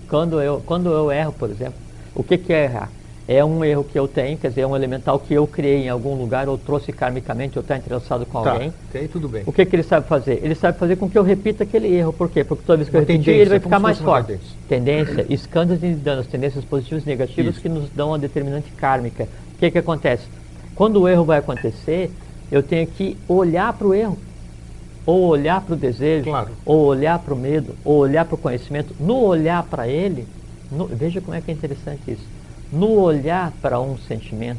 quando eu erro, por exemplo, o que é errar? É um erro que eu tenho, quer dizer, é um elemental que eu criei em algum lugar, ou trouxe karmicamente, ou está entrelaçado com alguém. Tá, aí tudo bem. O que ele sabe fazer? Ele sabe fazer com que eu repita aquele erro. Por quê? Porque toda vez que eu Uma repetir, tendência, ele vai como ficar se mais fosse uma forte. Tendência, escândalos e danos, tendências positivas e negativas. Isso. Que nos dão a determinante kármica. O que acontece? Quando o erro vai acontecer, eu tenho que olhar para o erro, ou olhar para o desejo, Claro. ou olhar para o medo, ou olhar para o conhecimento. No olhar para ele, veja como é que é interessante isso. No olhar para um sentimento,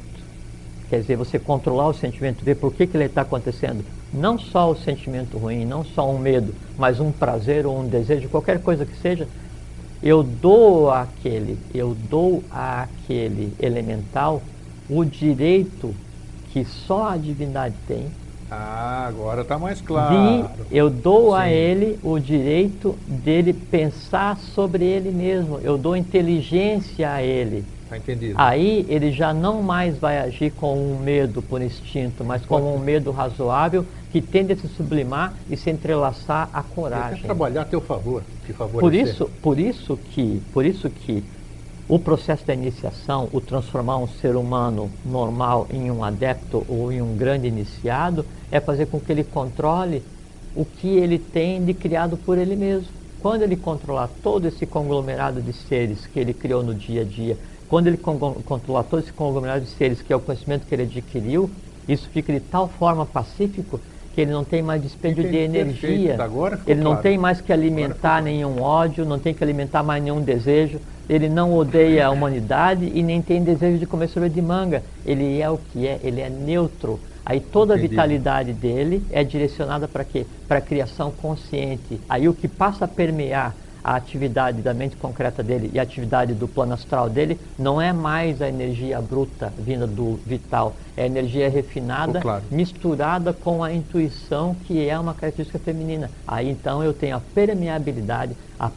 quer dizer, você controlar o sentimento, ver por que ele está acontecendo. Não só o sentimento ruim, não só um medo, mas um prazer ou um desejo, qualquer coisa que seja. Eu dou àquele elemental o direito que só a divindade tem. Agora está mais claro. Eu dou Sim. a ele o direito dele pensar sobre ele mesmo. Eu dou inteligência a ele. Está entendido. Aí ele já não mais vai agir com um medo por instinto, mas como um medo razoável que tende a se sublimar e se entrelaçar à coragem. Ele quer trabalhar a teu favor, te favorecer. Por isso que o processo da iniciação, o transformar um ser humano normal em um adepto ou em um grande iniciado, é fazer com que ele controle o que ele tem de criado por ele mesmo. Quando ele controlar todo esse conglomerado de seres que ele criou no dia a dia, quando ele controlar todo esse conglomerado de seres que é o conhecimento que ele adquiriu, isso fica de tal forma pacífico que ele não tem mais dispêndio de energia, ele não tem mais que alimentar nenhum ódio, não tem que alimentar mais nenhum desejo, ele não odeia a humanidade e nem tem desejo de comer sorvete de manga, ele é o que é, ele é neutro. Aí toda a vitalidade dele é direcionada para quê? Para a criação consciente. Aí o que passa a permear a atividade da mente concreta dele e a atividade do plano astral dele não é mais a energia bruta vinda do vital, é a energia refinada, misturada com a intuição, que é uma característica feminina. Aí então eu tenho a permeabilidade, a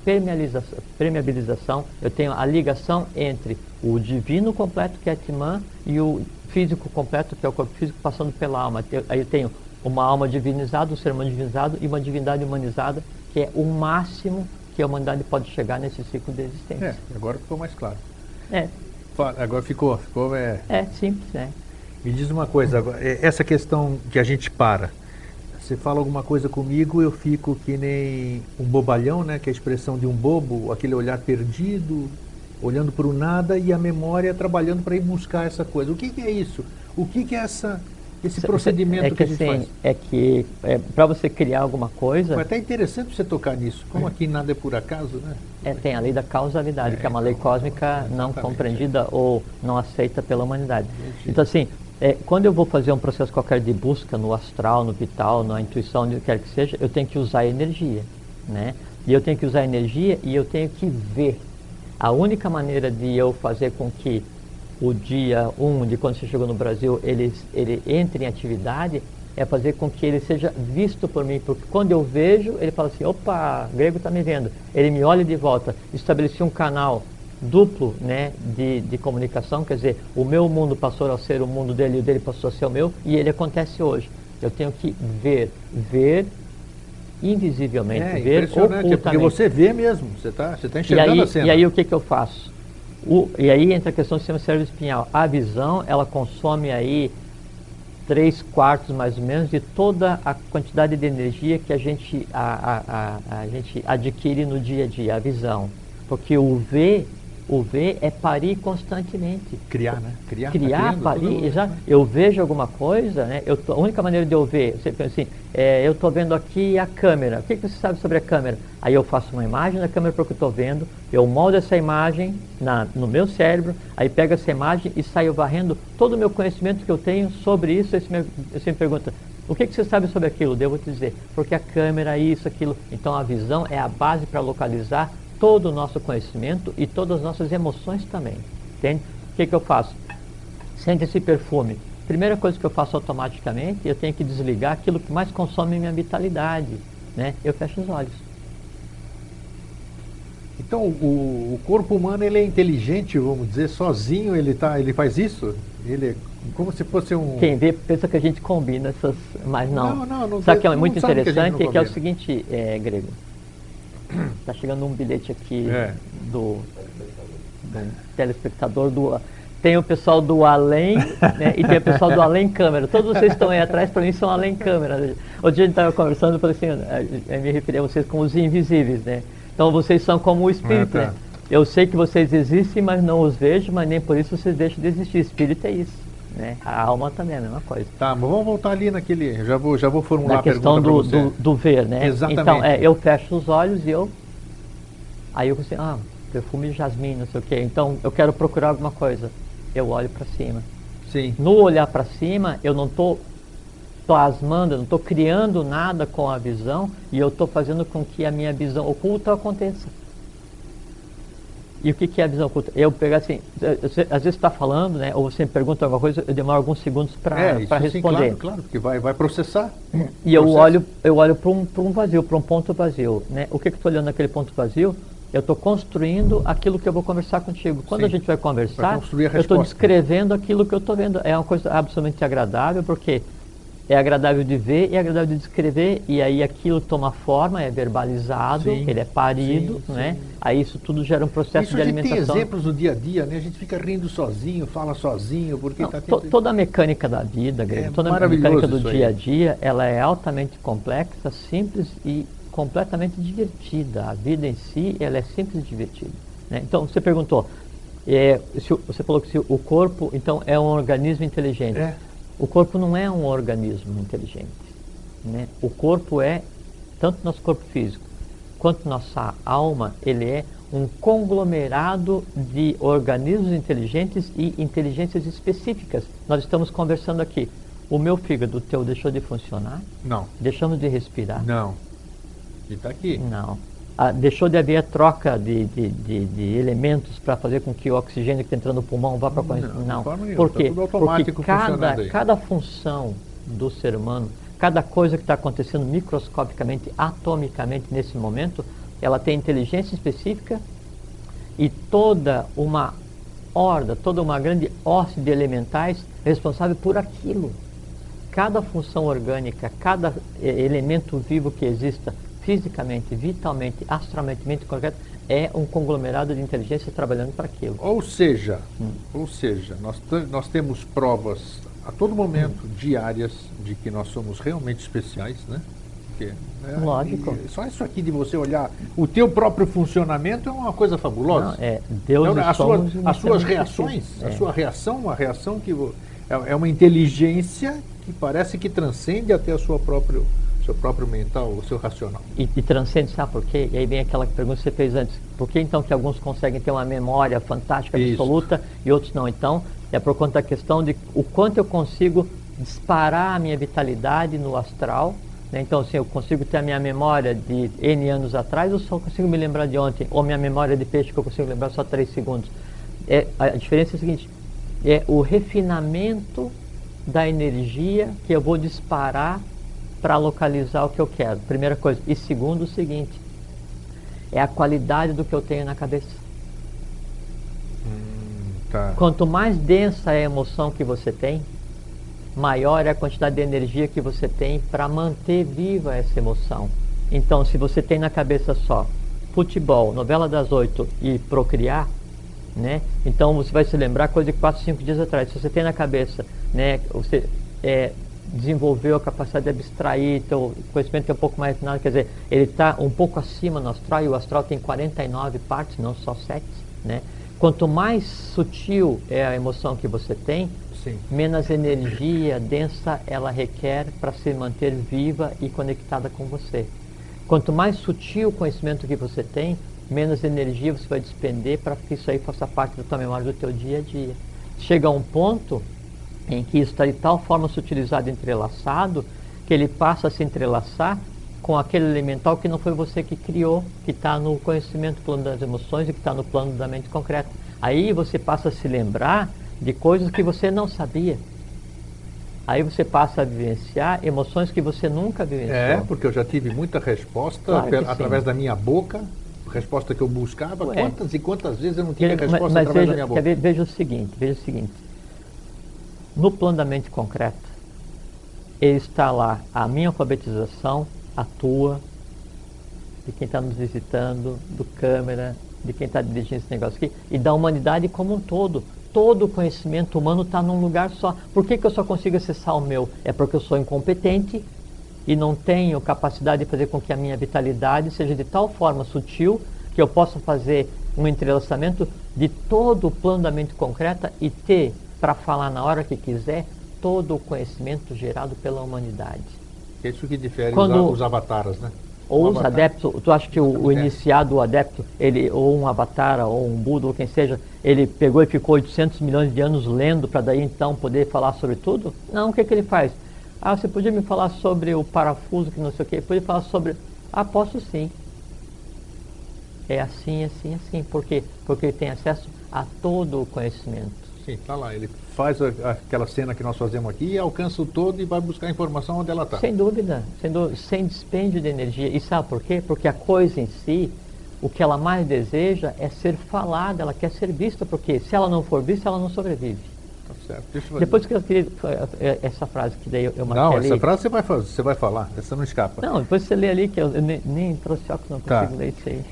permeabilização, eu tenho a ligação entre o divino completo, que é Atman, e o físico completo, que é o corpo físico, passando pela alma. Aí eu tenho uma alma divinizada, um ser humano divinizado e uma divindade humanizada, que é o máximo que a humanidade pode chegar nesse ciclo de existência. Agora ficou mais claro. É. Agora ficou simples, né? Me diz uma coisa, agora, essa questão que a gente para. Você fala alguma coisa comigo, eu fico que nem um bobalhão, né? Que é a expressão de um bobo, aquele olhar perdido, olhando para o nada, e a memória trabalhando para ir buscar essa coisa. O que é isso? O que é esse procedimento que a gente faz? É que para você criar alguma coisa... Foi até interessante você tocar nisso. Como aqui nada é por acaso, né? Tem a lei da causalidade, que é uma lei cósmica não compreendida ou não aceita pela humanidade. Então assim, quando eu vou fazer um processo qualquer de busca no astral, no vital, na intuição, onde quer que seja, eu tenho que usar energia, né? E eu tenho que usar energia e eu tenho que ver. A única maneira de eu fazer com que o dia 1 de quando você chegou no Brasil, ele entre em atividade, é fazer com que ele seja visto por mim, porque quando eu vejo, ele fala assim, opa, Grego está me vendo, ele me olha de volta, estabeleci um canal duplo, né, de comunicação, quer dizer, o meu mundo passou a ser o mundo dele e o dele passou a ser o meu, e ele acontece hoje. Eu tenho que ver invisivelmente, ver ocultamente. Porque você vê mesmo, você está enxergando a cena. E aí o que eu faço? E aí entra a questão do sistema cérebro espinhal. A visão, ela consome aí 3/4 mais ou menos de toda a quantidade de energia que a gente adquire no dia a dia, a visão. Porque o ver é parir constantemente. Criar, né? Criar, parir, exato. Eu vejo alguma coisa, né? A única maneira de eu ver, você pensa assim, eu estou vendo aqui a câmera. O que você sabe sobre a câmera? Aí eu faço uma imagem da câmera para o que eu estou vendo, eu moldo essa imagem no meu cérebro, aí pego essa imagem e saio varrendo todo o meu conhecimento que eu tenho sobre isso. Você me pergunta, o que você sabe sobre aquilo? Eu vou te dizer, porque a câmera, isso, aquilo. Então a visão é a base para localizar todo o nosso conhecimento e todas as nossas emoções também, entende? O que eu faço? Sente esse perfume. Primeira coisa que eu faço automaticamente, eu tenho que desligar aquilo que mais consome minha vitalidade, né? Eu fecho os olhos. Então o corpo humano, ele é inteligente, vamos dizer, sozinho ele faz isso? Ele é como se fosse um... Quem vê pensa que a gente combina essas, mas não. Não Sabe que é muito interessante, que é o combina. seguinte, Grego. Está chegando um bilhete aqui do telespectador tem o pessoal do além, né, e tem o pessoal do além câmera. Todos vocês que estão aí atrás, para mim, são além câmera. Outro dia a gente estava conversando, eu falei assim, eu me referi a vocês como os invisíveis, né? Então vocês são como o espírito, né? Eu sei que vocês existem, mas não os vejo, mas nem por isso vocês deixam de existir. Espírito é isso, né? A alma também é a mesma coisa. Tá, mas vamos voltar ali naquele... Já vou formular a pergunta para você. Na questão do ver, né? Exatamente. Então, eu fecho os olhos e aí eu pensei, perfume de jasmim, não sei o quê. Então, eu quero procurar alguma coisa. Eu olho para cima. Sim. No olhar para cima, eu não estou plasmando, eu não estou criando nada com a visão, e eu estou fazendo com que a minha visão oculta aconteça. E o que é a visão oculta? Eu pegar assim, às vezes está falando, né, ou você me pergunta alguma coisa, eu demoro alguns segundos para responder. Sim, claro, claro, porque vai processar. E eu olho para um vazio, para um ponto vazio. Né? O que eu estou olhando naquele ponto vazio? Eu estou construindo aquilo que eu vou conversar contigo. Quando a gente vai conversar, eu estou descrevendo aquilo que eu estou vendo. É uma coisa absolutamente agradável, porque é agradável de ver e é agradável de descrever, e aí aquilo toma forma, é verbalizado, ele é parido, né? Aí isso tudo gera um processo de alimentação. A gente tem exemplos do dia a dia, né? A gente fica rindo sozinho, fala sozinho, porque toda a mecânica da vida, toda a mecânica do dia a dia, ela é altamente complexa, simples e completamente divertida. A vida em si, ela é simples e divertida. Né? Então, você perguntou, você falou que o corpo, então, é um organismo inteligente. O corpo não é um organismo inteligente. Né? O corpo é, tanto nosso corpo físico quanto nossa alma, ele é um conglomerado de organismos inteligentes e inteligências específicas. Nós estamos conversando aqui. O meu fígado, o teu, deixou de funcionar? Não. Deixamos de respirar? Não. Ele está aqui. Não. Deixou de haver a troca de elementos para fazer com que o oxigênio que está entrando no pulmão vá para a Não. Por quê? Tá tudo automático. Porque cada função do ser humano, cada coisa que está acontecendo microscopicamente, atomicamente nesse momento, ela tem inteligência específica e toda uma horda, toda uma grande hoste de elementais responsável por aquilo. Cada função orgânica, cada elemento vivo que exista fisicamente, vitalmente, astralmente concreto, é um conglomerado de inteligência trabalhando para aquilo. Ou seja, nós temos provas a todo momento, diárias, de que nós somos realmente especiais, né? Porque, lógico. Só isso aqui de você olhar o teu próprio funcionamento é uma coisa fabulosa. Deus então, as suas reações, a sua reação, uma reação que é uma inteligência que parece que transcende até o seu próprio mental, o seu racional. E transcende, sabe por quê? E aí vem aquela pergunta que você fez antes. Por que então que alguns conseguem ter uma memória fantástica, absoluta, e outros não? Então, é por conta da questão de o quanto eu consigo disparar a minha vitalidade no astral. Né? Então, assim, eu consigo ter a minha memória de N anos atrás, ou só consigo me lembrar de ontem, ou minha memória de peixe que eu consigo lembrar só 3 segundos. A diferença é a seguinte, é o refinamento da energia que eu vou disparar para localizar o que eu quero. Primeira coisa. E segundo, o seguinte, é a qualidade do que eu tenho na cabeça. Quanto mais densa é a emoção que você tem, maior é a quantidade de energia que você tem para manter viva essa emoção. Então, se você tem na cabeça só futebol, novela das 8 e procriar, né? Então você vai se lembrar coisa de 4, 5 dias atrás. Se você tem na cabeça, né, você desenvolveu a capacidade de abstrair, teu conhecimento é um pouco mais refinado, quer dizer, ele está um pouco acima no astral, e o astral tem 49 partes, não só 7, né? Quanto mais sutil é a emoção que você tem, menos energia densa ela requer para se manter viva e conectada com você. Quanto mais sutil o conhecimento que você tem, menos energia você vai despender para que isso aí faça parte da tua memória do teu dia a dia. Chega a um ponto em que isso está de tal forma sutilizado e entrelaçado, que ele passa a se entrelaçar com aquele elemental que não foi você que criou, que está no conhecimento, plano das emoções e que está no plano da mente concreta. Aí você passa a se lembrar de coisas que você não sabia. Aí você passa a vivenciar emoções que você nunca vivenciou. Porque eu já tive muita resposta através da minha boca, resposta que eu buscava. Quantas e quantas vezes eu não tive resposta através da minha boca? Veja o seguinte. No plano da mente concreta, ele está lá a minha alfabetização, a tua, de quem está nos visitando, do câmera, de quem está dirigindo esse negócio aqui, e da humanidade como um todo. Todo o conhecimento humano está num lugar só. Por que eu só consigo acessar o meu? É porque eu sou incompetente e não tenho capacidade de fazer com que a minha vitalidade seja de tal forma sutil que eu possa fazer um entrelaçamento de todo o plano da mente concreta e ter, para falar na hora que quiser, todo o conhecimento gerado pela humanidade. É isso que difere os avatares, né? Ou os adeptos, tu acha que o iniciado, o adepto, ele, ou um avatar, ou um Buda, ou quem seja, ele pegou e ficou 800 milhões de anos lendo para daí então poder falar sobre tudo? Não, o que ele faz? Você podia me falar sobre o parafuso, que não sei o que, podia falar sobre... posso sim. é assim, assim, assim. Por quê? Porque ele tem acesso a todo o conhecimento. Sim, tá lá. Ele faz aquela cena que nós fazemos aqui e alcança o todo e vai buscar a informação onde ela está. Sem dúvida, sem dispêndio de energia. E sabe por quê? Porque a coisa em si, o que ela mais deseja é ser falada, ela quer ser vista, porque se ela não for vista, ela não sobrevive. Tá certo. Deixa eu Depois que eu queria essa frase que daí eu marquei Não, ali. essa frase você vai falar, essa não escapa. Não, depois você lê ali, que eu nem trouxe óculos, não consigo ler isso aí.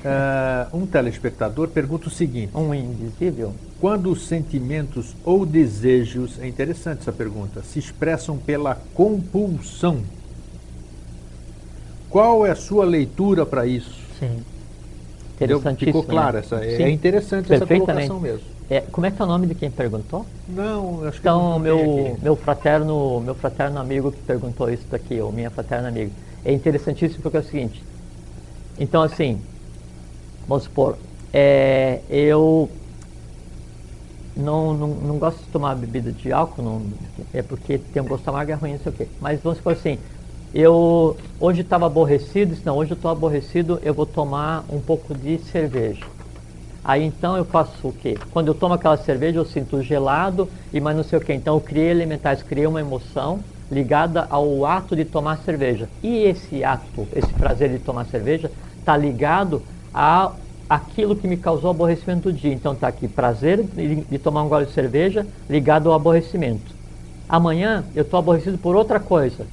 Um telespectador pergunta o seguinte: Um invisível? quando os sentimentos ou desejos, é interessante essa pergunta, se expressam pela compulsão, qual é a sua leitura para isso? Sim. Interessantíssimo. Ficou claro, né? é interessante essa colocação mesmo. Como é que é o nome de quem perguntou? Não, acho que então, não meu fraterno amigo que perguntou isso daqui, ou minha fraterna amiga. É interessantíssimo porque é o seguinte. Então, assim, vamos supor, eu não gosto de tomar bebida de álcool, é porque tem um gosto amargo, é ruim, não sei o quê. Mas vamos supor assim, eu hoje estava aborrecido, disse, não, hoje eu estou aborrecido, eu vou tomar um pouco de cerveja. Aí então eu faço o quê? Quando eu tomo aquela cerveja eu sinto gelado e mais não sei o quê. Então eu criei elementais, criei uma emoção ligada ao ato de tomar cerveja. E esse ato, esse prazer de tomar cerveja, está ligado a aquilo que me causou aborrecimento do dia. Então está aqui, prazer de tomar um gole de cerveja ligado ao aborrecimento. Amanhã eu estou aborrecido por outra coisa.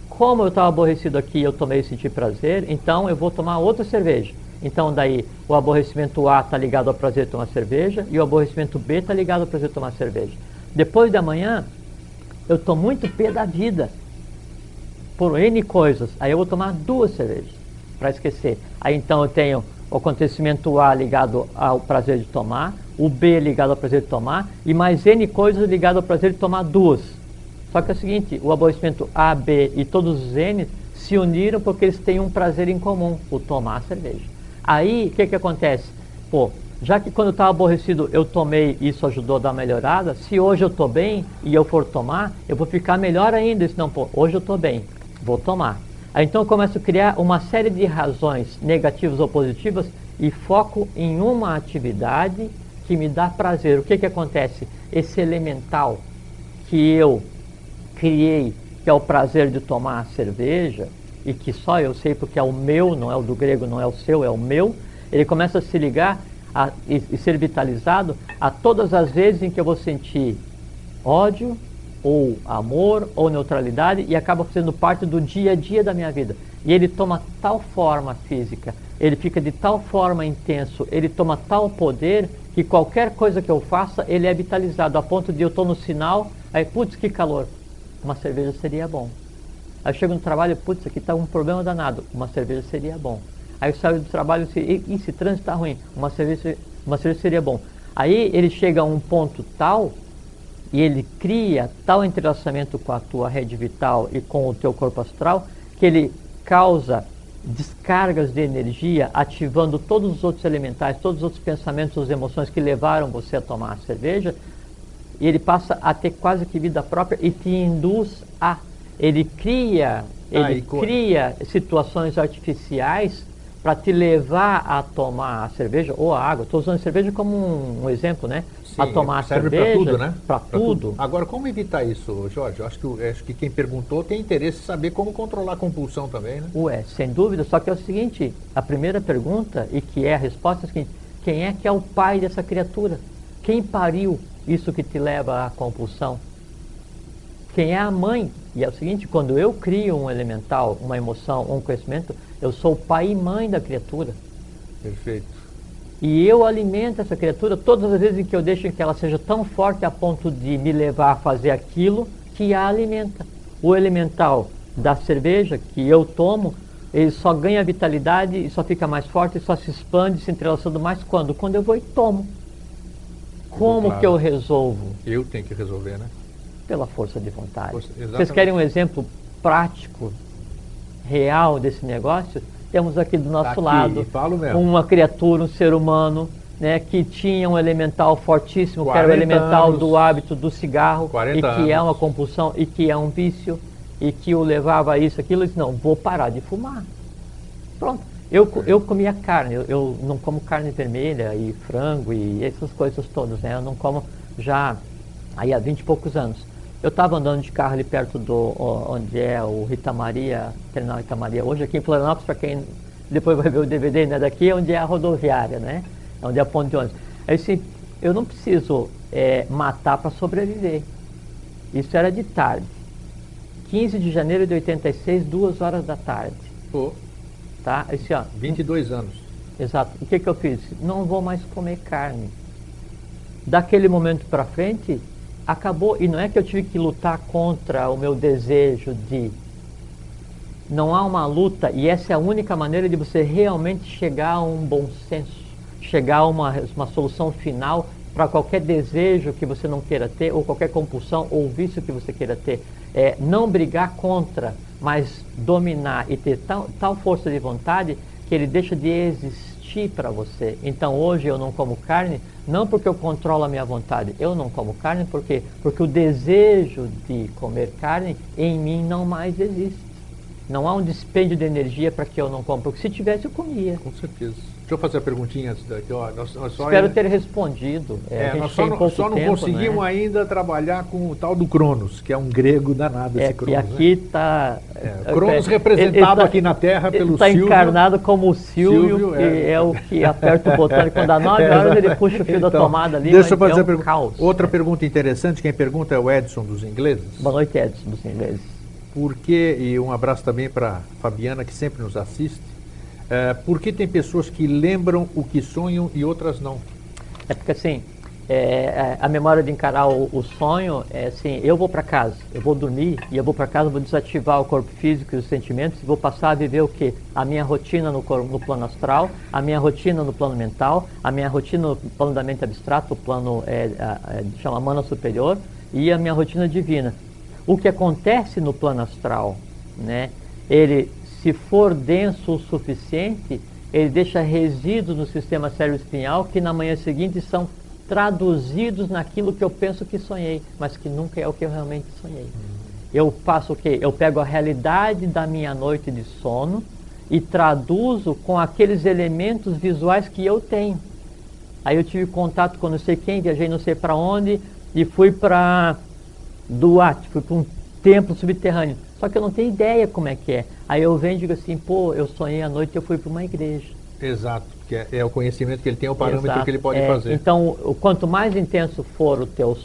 Como eu estava aborrecido aqui, eu tomei e senti prazer, então eu vou tomar outra cerveja. Então daí o aborrecimento A está ligado ao prazer de tomar cerveja e o aborrecimento B está ligado ao prazer de tomar cerveja. Depois de amanhã, eu estou muito pé da vida por N coisas. Aí eu vou tomar 2 cervejas para esquecer. Aí então eu tenho o acontecimento A ligado ao prazer de tomar, o B ligado ao prazer de tomar e mais N coisas ligado ao prazer de tomar 2. Só que é o seguinte, o aborrecimento A, B e todos os N se uniram porque eles têm um prazer em comum, o tomar cerveja. Aí, o que acontece? Pô, já que quando eu estava aborrecido eu tomei e isso ajudou a dar uma melhorada, se hoje eu estou bem e eu for tomar, eu vou ficar melhor ainda. Não, pô, hoje eu estou bem, vou tomar. Aí então eu começo a criar uma série de razões negativas ou positivas e foco em uma atividade que me dá prazer. O que acontece? Esse elemental que eu criei, que é o prazer de tomar a cerveja, e que só eu sei porque é o meu, não é o do grego, não é o seu, é o meu, ele começa a se ligar e ser vitalizado a todas as vezes em que eu vou sentir ódio, ou amor, ou neutralidade, e acaba fazendo parte do dia a dia da minha vida. E ele toma tal forma física, ele fica de tal forma intenso, ele toma tal poder, que qualquer coisa que eu faça, ele é vitalizado, a ponto de eu estou no sinal, aí, putz, que calor, uma cerveja seria bom. Aí eu chego no trabalho, putz, aqui está um problema danado, uma cerveja seria bom. Aí eu saio do trabalho e esse trânsito está ruim, uma cerveja seria bom. Aí ele chega a um ponto tal, e ele cria tal entrelaçamento com a tua rede vital e com o teu corpo astral, que ele causa descargas de energia, ativando todos os outros elementais, todos os outros pensamentos, as emoções que levaram você a tomar a cerveja, e ele passa a ter quase que vida própria e te induz a... Ele cria situações artificiais para te levar a tomar a cerveja ou a água. Estou usando a cerveja como um exemplo, né? Sim, a tomar a serve cerveja. Serve para tudo, né? Para tudo. Agora, como evitar isso, Jorge? Eu acho que quem perguntou tem interesse em saber como controlar a compulsão também, né? Sem dúvida. Só que é o seguinte, a primeira pergunta, e que é a resposta, é a seguinte: quem é que é o pai dessa criatura? Quem pariu isso que te leva à compulsão? Quem é a mãe? E é o seguinte, quando eu crio um elemental, uma emoção, um conhecimento, eu sou o pai e mãe da criatura. Perfeito. E eu alimento essa criatura todas as vezes em que eu deixo que ela seja tão forte a ponto de me levar a fazer aquilo que a alimenta. O elemental da cerveja que eu tomo, ele só ganha vitalidade e só fica mais forte, e só se expande, se entrelaçando mais quando? Quando eu vou e tomo. Como que eu resolvo? Eu tenho que resolver, né? Pela força de vontade. Exatamente. Vocês querem um exemplo prático, real desse negócio? Temos aqui do nosso lado uma criatura, um ser humano, né, que tinha um elemental fortíssimo, que era o elemental do hábito do cigarro, e que é uma compulsão, e que é um vício, e que o levava a isso, aquilo, e disse, não, vou parar de fumar. Pronto. Eu comia carne, eu não como carne vermelha e frango e essas coisas todas, né? Eu não como já aí há 20 e poucos anos. Eu estava andando de carro ali perto onde é o Rita Maria, Terminal Rita Maria, hoje aqui em Florianópolis, para quem depois vai ver o DVD, né, daqui é onde é a rodoviária, né? É onde é a ponte de ônibus. Aí assim, eu não preciso matar para sobreviver. Isso era de tarde. 15 de janeiro de 86, 2 horas da tarde. Pô, Tá? Esse, ó, 22 anos. exato. O que eu fiz? Não vou mais comer carne. Daquele momento para frente, acabou. E não é que eu tive que lutar contra o meu desejo de. Não há uma luta, e essa é a única maneira de você realmente chegar a um bom senso, chegar a uma solução final para qualquer desejo que você não queira ter, ou qualquer compulsão ou vício que você queira ter. Não brigar contra, mas dominar e ter tal força de vontade que ele deixa de existir para você. Então hoje eu não como carne, não porque eu controlo a minha vontade, eu não como carne porque o desejo de comer carne em mim não mais existe. Não há um dispêndio de energia para que eu não como, porque se tivesse eu comia. Com certeza. Deixa eu fazer a perguntinha antes daqui. Ó, nós só Espero ter respondido. nós só não conseguimos ainda trabalhar com o tal do Cronos, que é um grego danado esse Cronos. E aqui está... Cronos representado aqui na Terra pelo Silvio. Está encarnado como o Silvio, que é o que aperta o botão e quando dá 9 horas ele puxa o fio da tomada ali. Deixa eu fazer caos. Outra pergunta interessante, quem pergunta é o Edson dos ingleses. Boa noite, Edson dos ingleses. E um abraço também para Fabiana, que sempre nos assiste. Por que tem pessoas que lembram o que sonham e outras não? É porque assim, a memória de encarar o sonho é assim, eu vou para casa, eu vou dormir e eu vou para casa, vou desativar o corpo físico e os sentimentos e vou passar a viver o quê? A minha rotina no plano astral, a minha rotina no plano mental, a minha rotina no plano da mente abstrato, o plano chama mana superior, e a minha rotina divina. O que acontece no plano astral, né? Ele, se for denso o suficiente, ele deixa resíduos no sistema cérebro-espinhal que na manhã seguinte são traduzidos naquilo que eu penso que sonhei, mas que nunca é o que eu realmente sonhei. Eu faço o quê? Eu pego a realidade da minha noite de sono e traduzo com aqueles elementos visuais que eu tenho. Aí eu tive contato com não sei quem, viajei não sei para onde e fui para Duarte, fui para um templo subterrâneo. Só que eu não tenho ideia como é que é. Aí eu venho e digo assim, pô, eu sonhei à noite e eu fui para uma igreja. Exato, que é o conhecimento que ele tem, é o parâmetro Exato. que ele pode fazer. Então, quanto mais intenso for o teu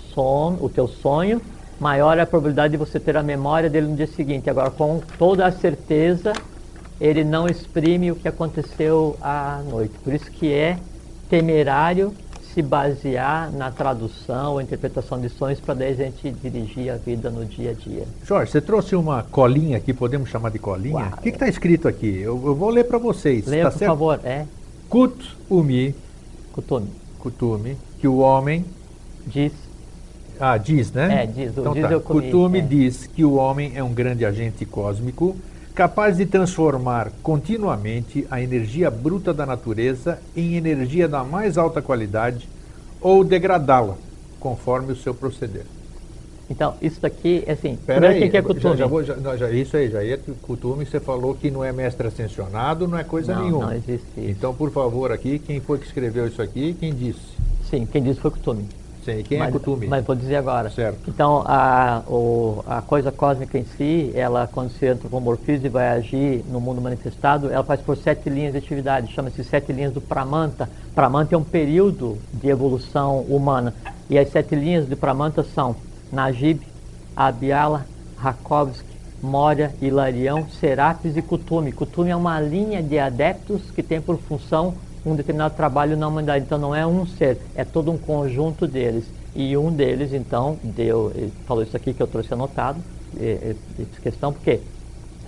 sonho, maior é a probabilidade de você ter a memória dele no dia seguinte. Agora, com toda a certeza, ele não exprime o que aconteceu à noite. Por isso que é temerário se basear na tradução ou interpretação de sonhos para daí a gente dirigir a vida no dia a dia. Jorge, você trouxe uma colinha aqui, podemos chamar de colinha? Uau. O que está escrito aqui? Eu vou ler para vocês. Leia, tá por certo? favor. Kutume, que o homem... Diz. Diz, né? Diz. Então diz tá. eu comi. Kutume diz que o homem é um grande agente cósmico capaz de transformar continuamente a energia bruta da natureza em energia da mais alta qualidade ou degradá-la, conforme o seu proceder. Então, isso daqui, assim, Peraí, que é Kutume? Isso aí, já é Kutume, você falou que não é mestre ascensionado, não é coisa nenhuma. Não existe isso. Então, por favor, aqui, quem foi que escreveu isso aqui, quem disse? Sim, quem disse foi Kutume. Sim, quem é Kutume? Mas vou dizer agora. Certo. Então, a coisa cósmica em si, ela, quando se antropomorfiza e vai agir no mundo manifestado, ela faz por 7 linhas de atividade, chama-se 7 linhas do Pramanta. Pramanta é um período de evolução humana. E as 7 linhas do Pramanta são Najib, Abhyala, Rakovsky, Moria, Hilarião, Serapis e Kutume. Kutume é uma linha de adeptos que tem por função um determinado trabalho na humanidade. Então não é um ser, é todo um conjunto deles. E um deles, então, ele falou isso aqui que eu trouxe anotado, essa questão, porque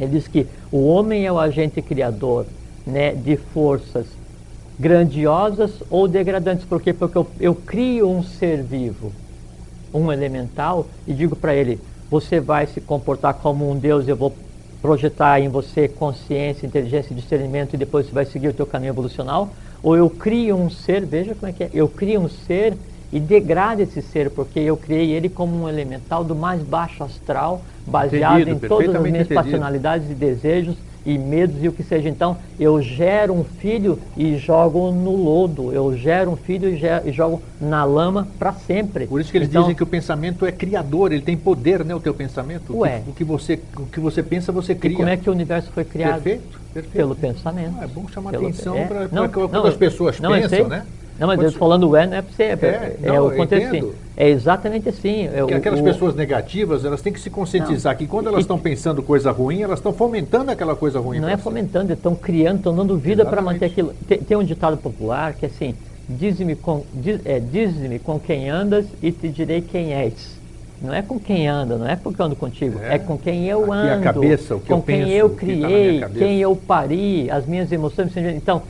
ele diz que o homem é o agente criador, né, de forças grandiosas ou degradantes. Por quê? Porque eu crio um ser vivo, um elemental, e digo para ele, você vai se comportar como um Deus, eu vou projetar em você consciência, inteligência e discernimento e depois você vai seguir o teu caminho evolucional, ou eu crio um ser, veja como é que é, eu crio um ser e degrado esse ser, porque eu criei ele como um elemental do mais baixo astral, baseado em todas as minhas passionalidades e desejos, e medos e o que seja. Então, eu gero um filho e jogo no lodo, eu gero um filho e jogo na lama para sempre. Por isso que eles então, dizem que o pensamento é criador, ele tem poder, né, o teu pensamento. Ué. O que você pensa, você cria. E como é que o universo foi criado? Perfeito. Pelo pensamento. É bom chamar atenção para quando não, as pessoas pensam, né? Não, mas eu estou falando não é para você, o contexto assim. É exatamente assim. Porque aquelas pessoas negativas, elas têm que se conscientizar que quando elas estão pensando coisa ruim, elas estão fomentando aquela coisa ruim. Não é fomentando, estão criando, estão dando vida para manter aquilo. Tem um ditado popular que é assim, dize-me com quem andas e te direi quem és. Não é com quem anda, não é porque eu ando contigo, é com quem eu ando, a cabeça, o que com eu quem penso, eu o que criei, tá na quem eu pari, as minhas emoções. Então,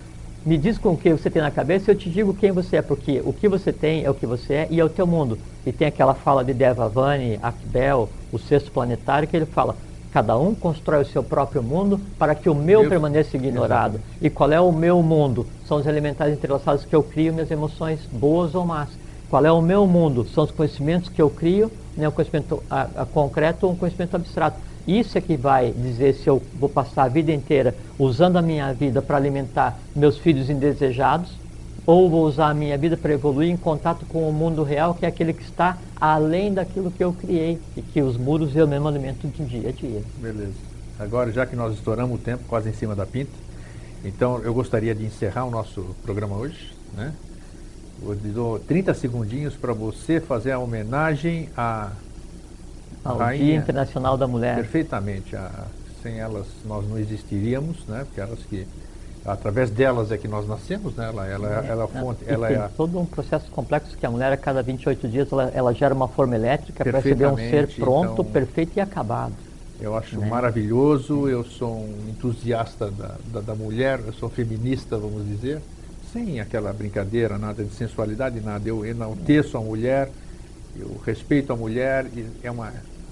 me diz com o que você tem na cabeça e eu te digo quem você é, porque o que você tem é o que você é e é o teu mundo. E tem aquela fala de Devavani, Akbel, o sexto planetário, que ele fala, cada um constrói o seu próprio mundo para que o meu permaneça ignorado. E qual é o meu mundo? São os elementais entrelaçados que eu crio, minhas emoções boas ou más. Qual é o meu mundo? São os conhecimentos que eu crio, né, um conhecimento concreto ou um conhecimento abstrato. Isso é que vai dizer se eu vou passar a vida inteira usando a minha vida para alimentar meus filhos indesejados ou vou usar a minha vida para evoluir em contato com o mundo real, que é aquele que está além daquilo que eu criei e que os muros eu mesmo alimento de dia a dia. Beleza. Agora, já que nós estouramos o tempo, quase em cima da pinta, então eu gostaria de encerrar o nosso programa hoje, né? Eu dou 30 segundinhos para você fazer a homenagem ao Rainha, Dia Internacional da Mulher. Perfeitamente. Sem elas nós não existiríamos, né? Porque através delas é que nós nascemos, né? Ela tem todo um processo complexo que a mulher a cada 28 dias ela gera uma forma elétrica para receber um ser pronto, então, perfeito e acabado. Eu acho maravilhoso, eu sou um entusiasta da mulher, eu sou feminista, vamos dizer, sem aquela brincadeira, nada de sensualidade, nada. Eu enalteço a mulher, eu respeito a mulher,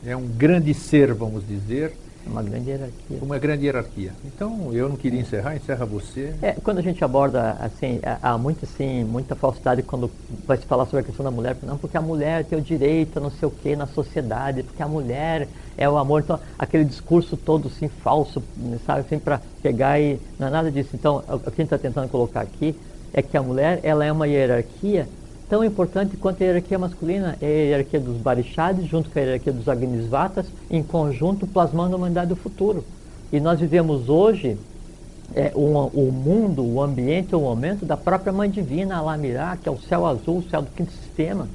é um grande ser, vamos dizer. Uma grande hierarquia. Uma grande hierarquia. Então, eu não queria encerra você. Quando a gente aborda, assim, há muita falsidade quando vai se falar sobre a questão da mulher, não, porque a mulher tem o direito a não sei o que na sociedade, porque a mulher é o amor. Então, aquele discurso todo, assim, falso, sabe, assim, para pegar e... Não é nada disso. Então, o que a gente está tentando colocar aqui é que a mulher, ela é uma hierarquia tão importante quanto a hierarquia masculina, é a hierarquia dos Barishadis, junto com a hierarquia dos Agnisvatas, em conjunto plasmando a humanidade do futuro. E nós vivemos hoje o mundo, o ambiente, o momento da própria Mãe Divina, Alamirá, que é o céu azul, o céu do quinto sistema.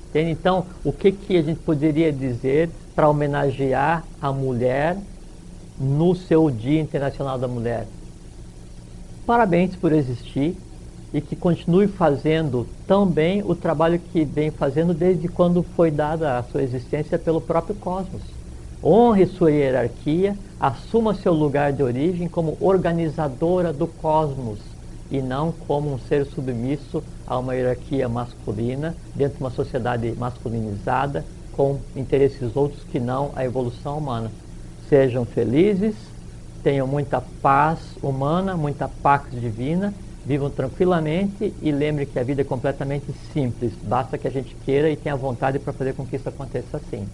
Entende? Então, o que a gente poderia dizer para homenagear a mulher no seu Dia Internacional da Mulher? Parabéns por existir. E que continue fazendo tão bem o trabalho que vem fazendo desde quando foi dada a sua existência pelo próprio cosmos. Honre sua hierarquia, assuma seu lugar de origem como organizadora do cosmos e não como um ser submisso a uma hierarquia masculina dentro de uma sociedade masculinizada com interesses outros que não a evolução humana. Sejam felizes, tenham muita paz humana, muita pax divina. Vivam tranquilamente e lembre que a vida é completamente simples. Basta que a gente queira e tenha vontade para fazer com que isso aconteça assim.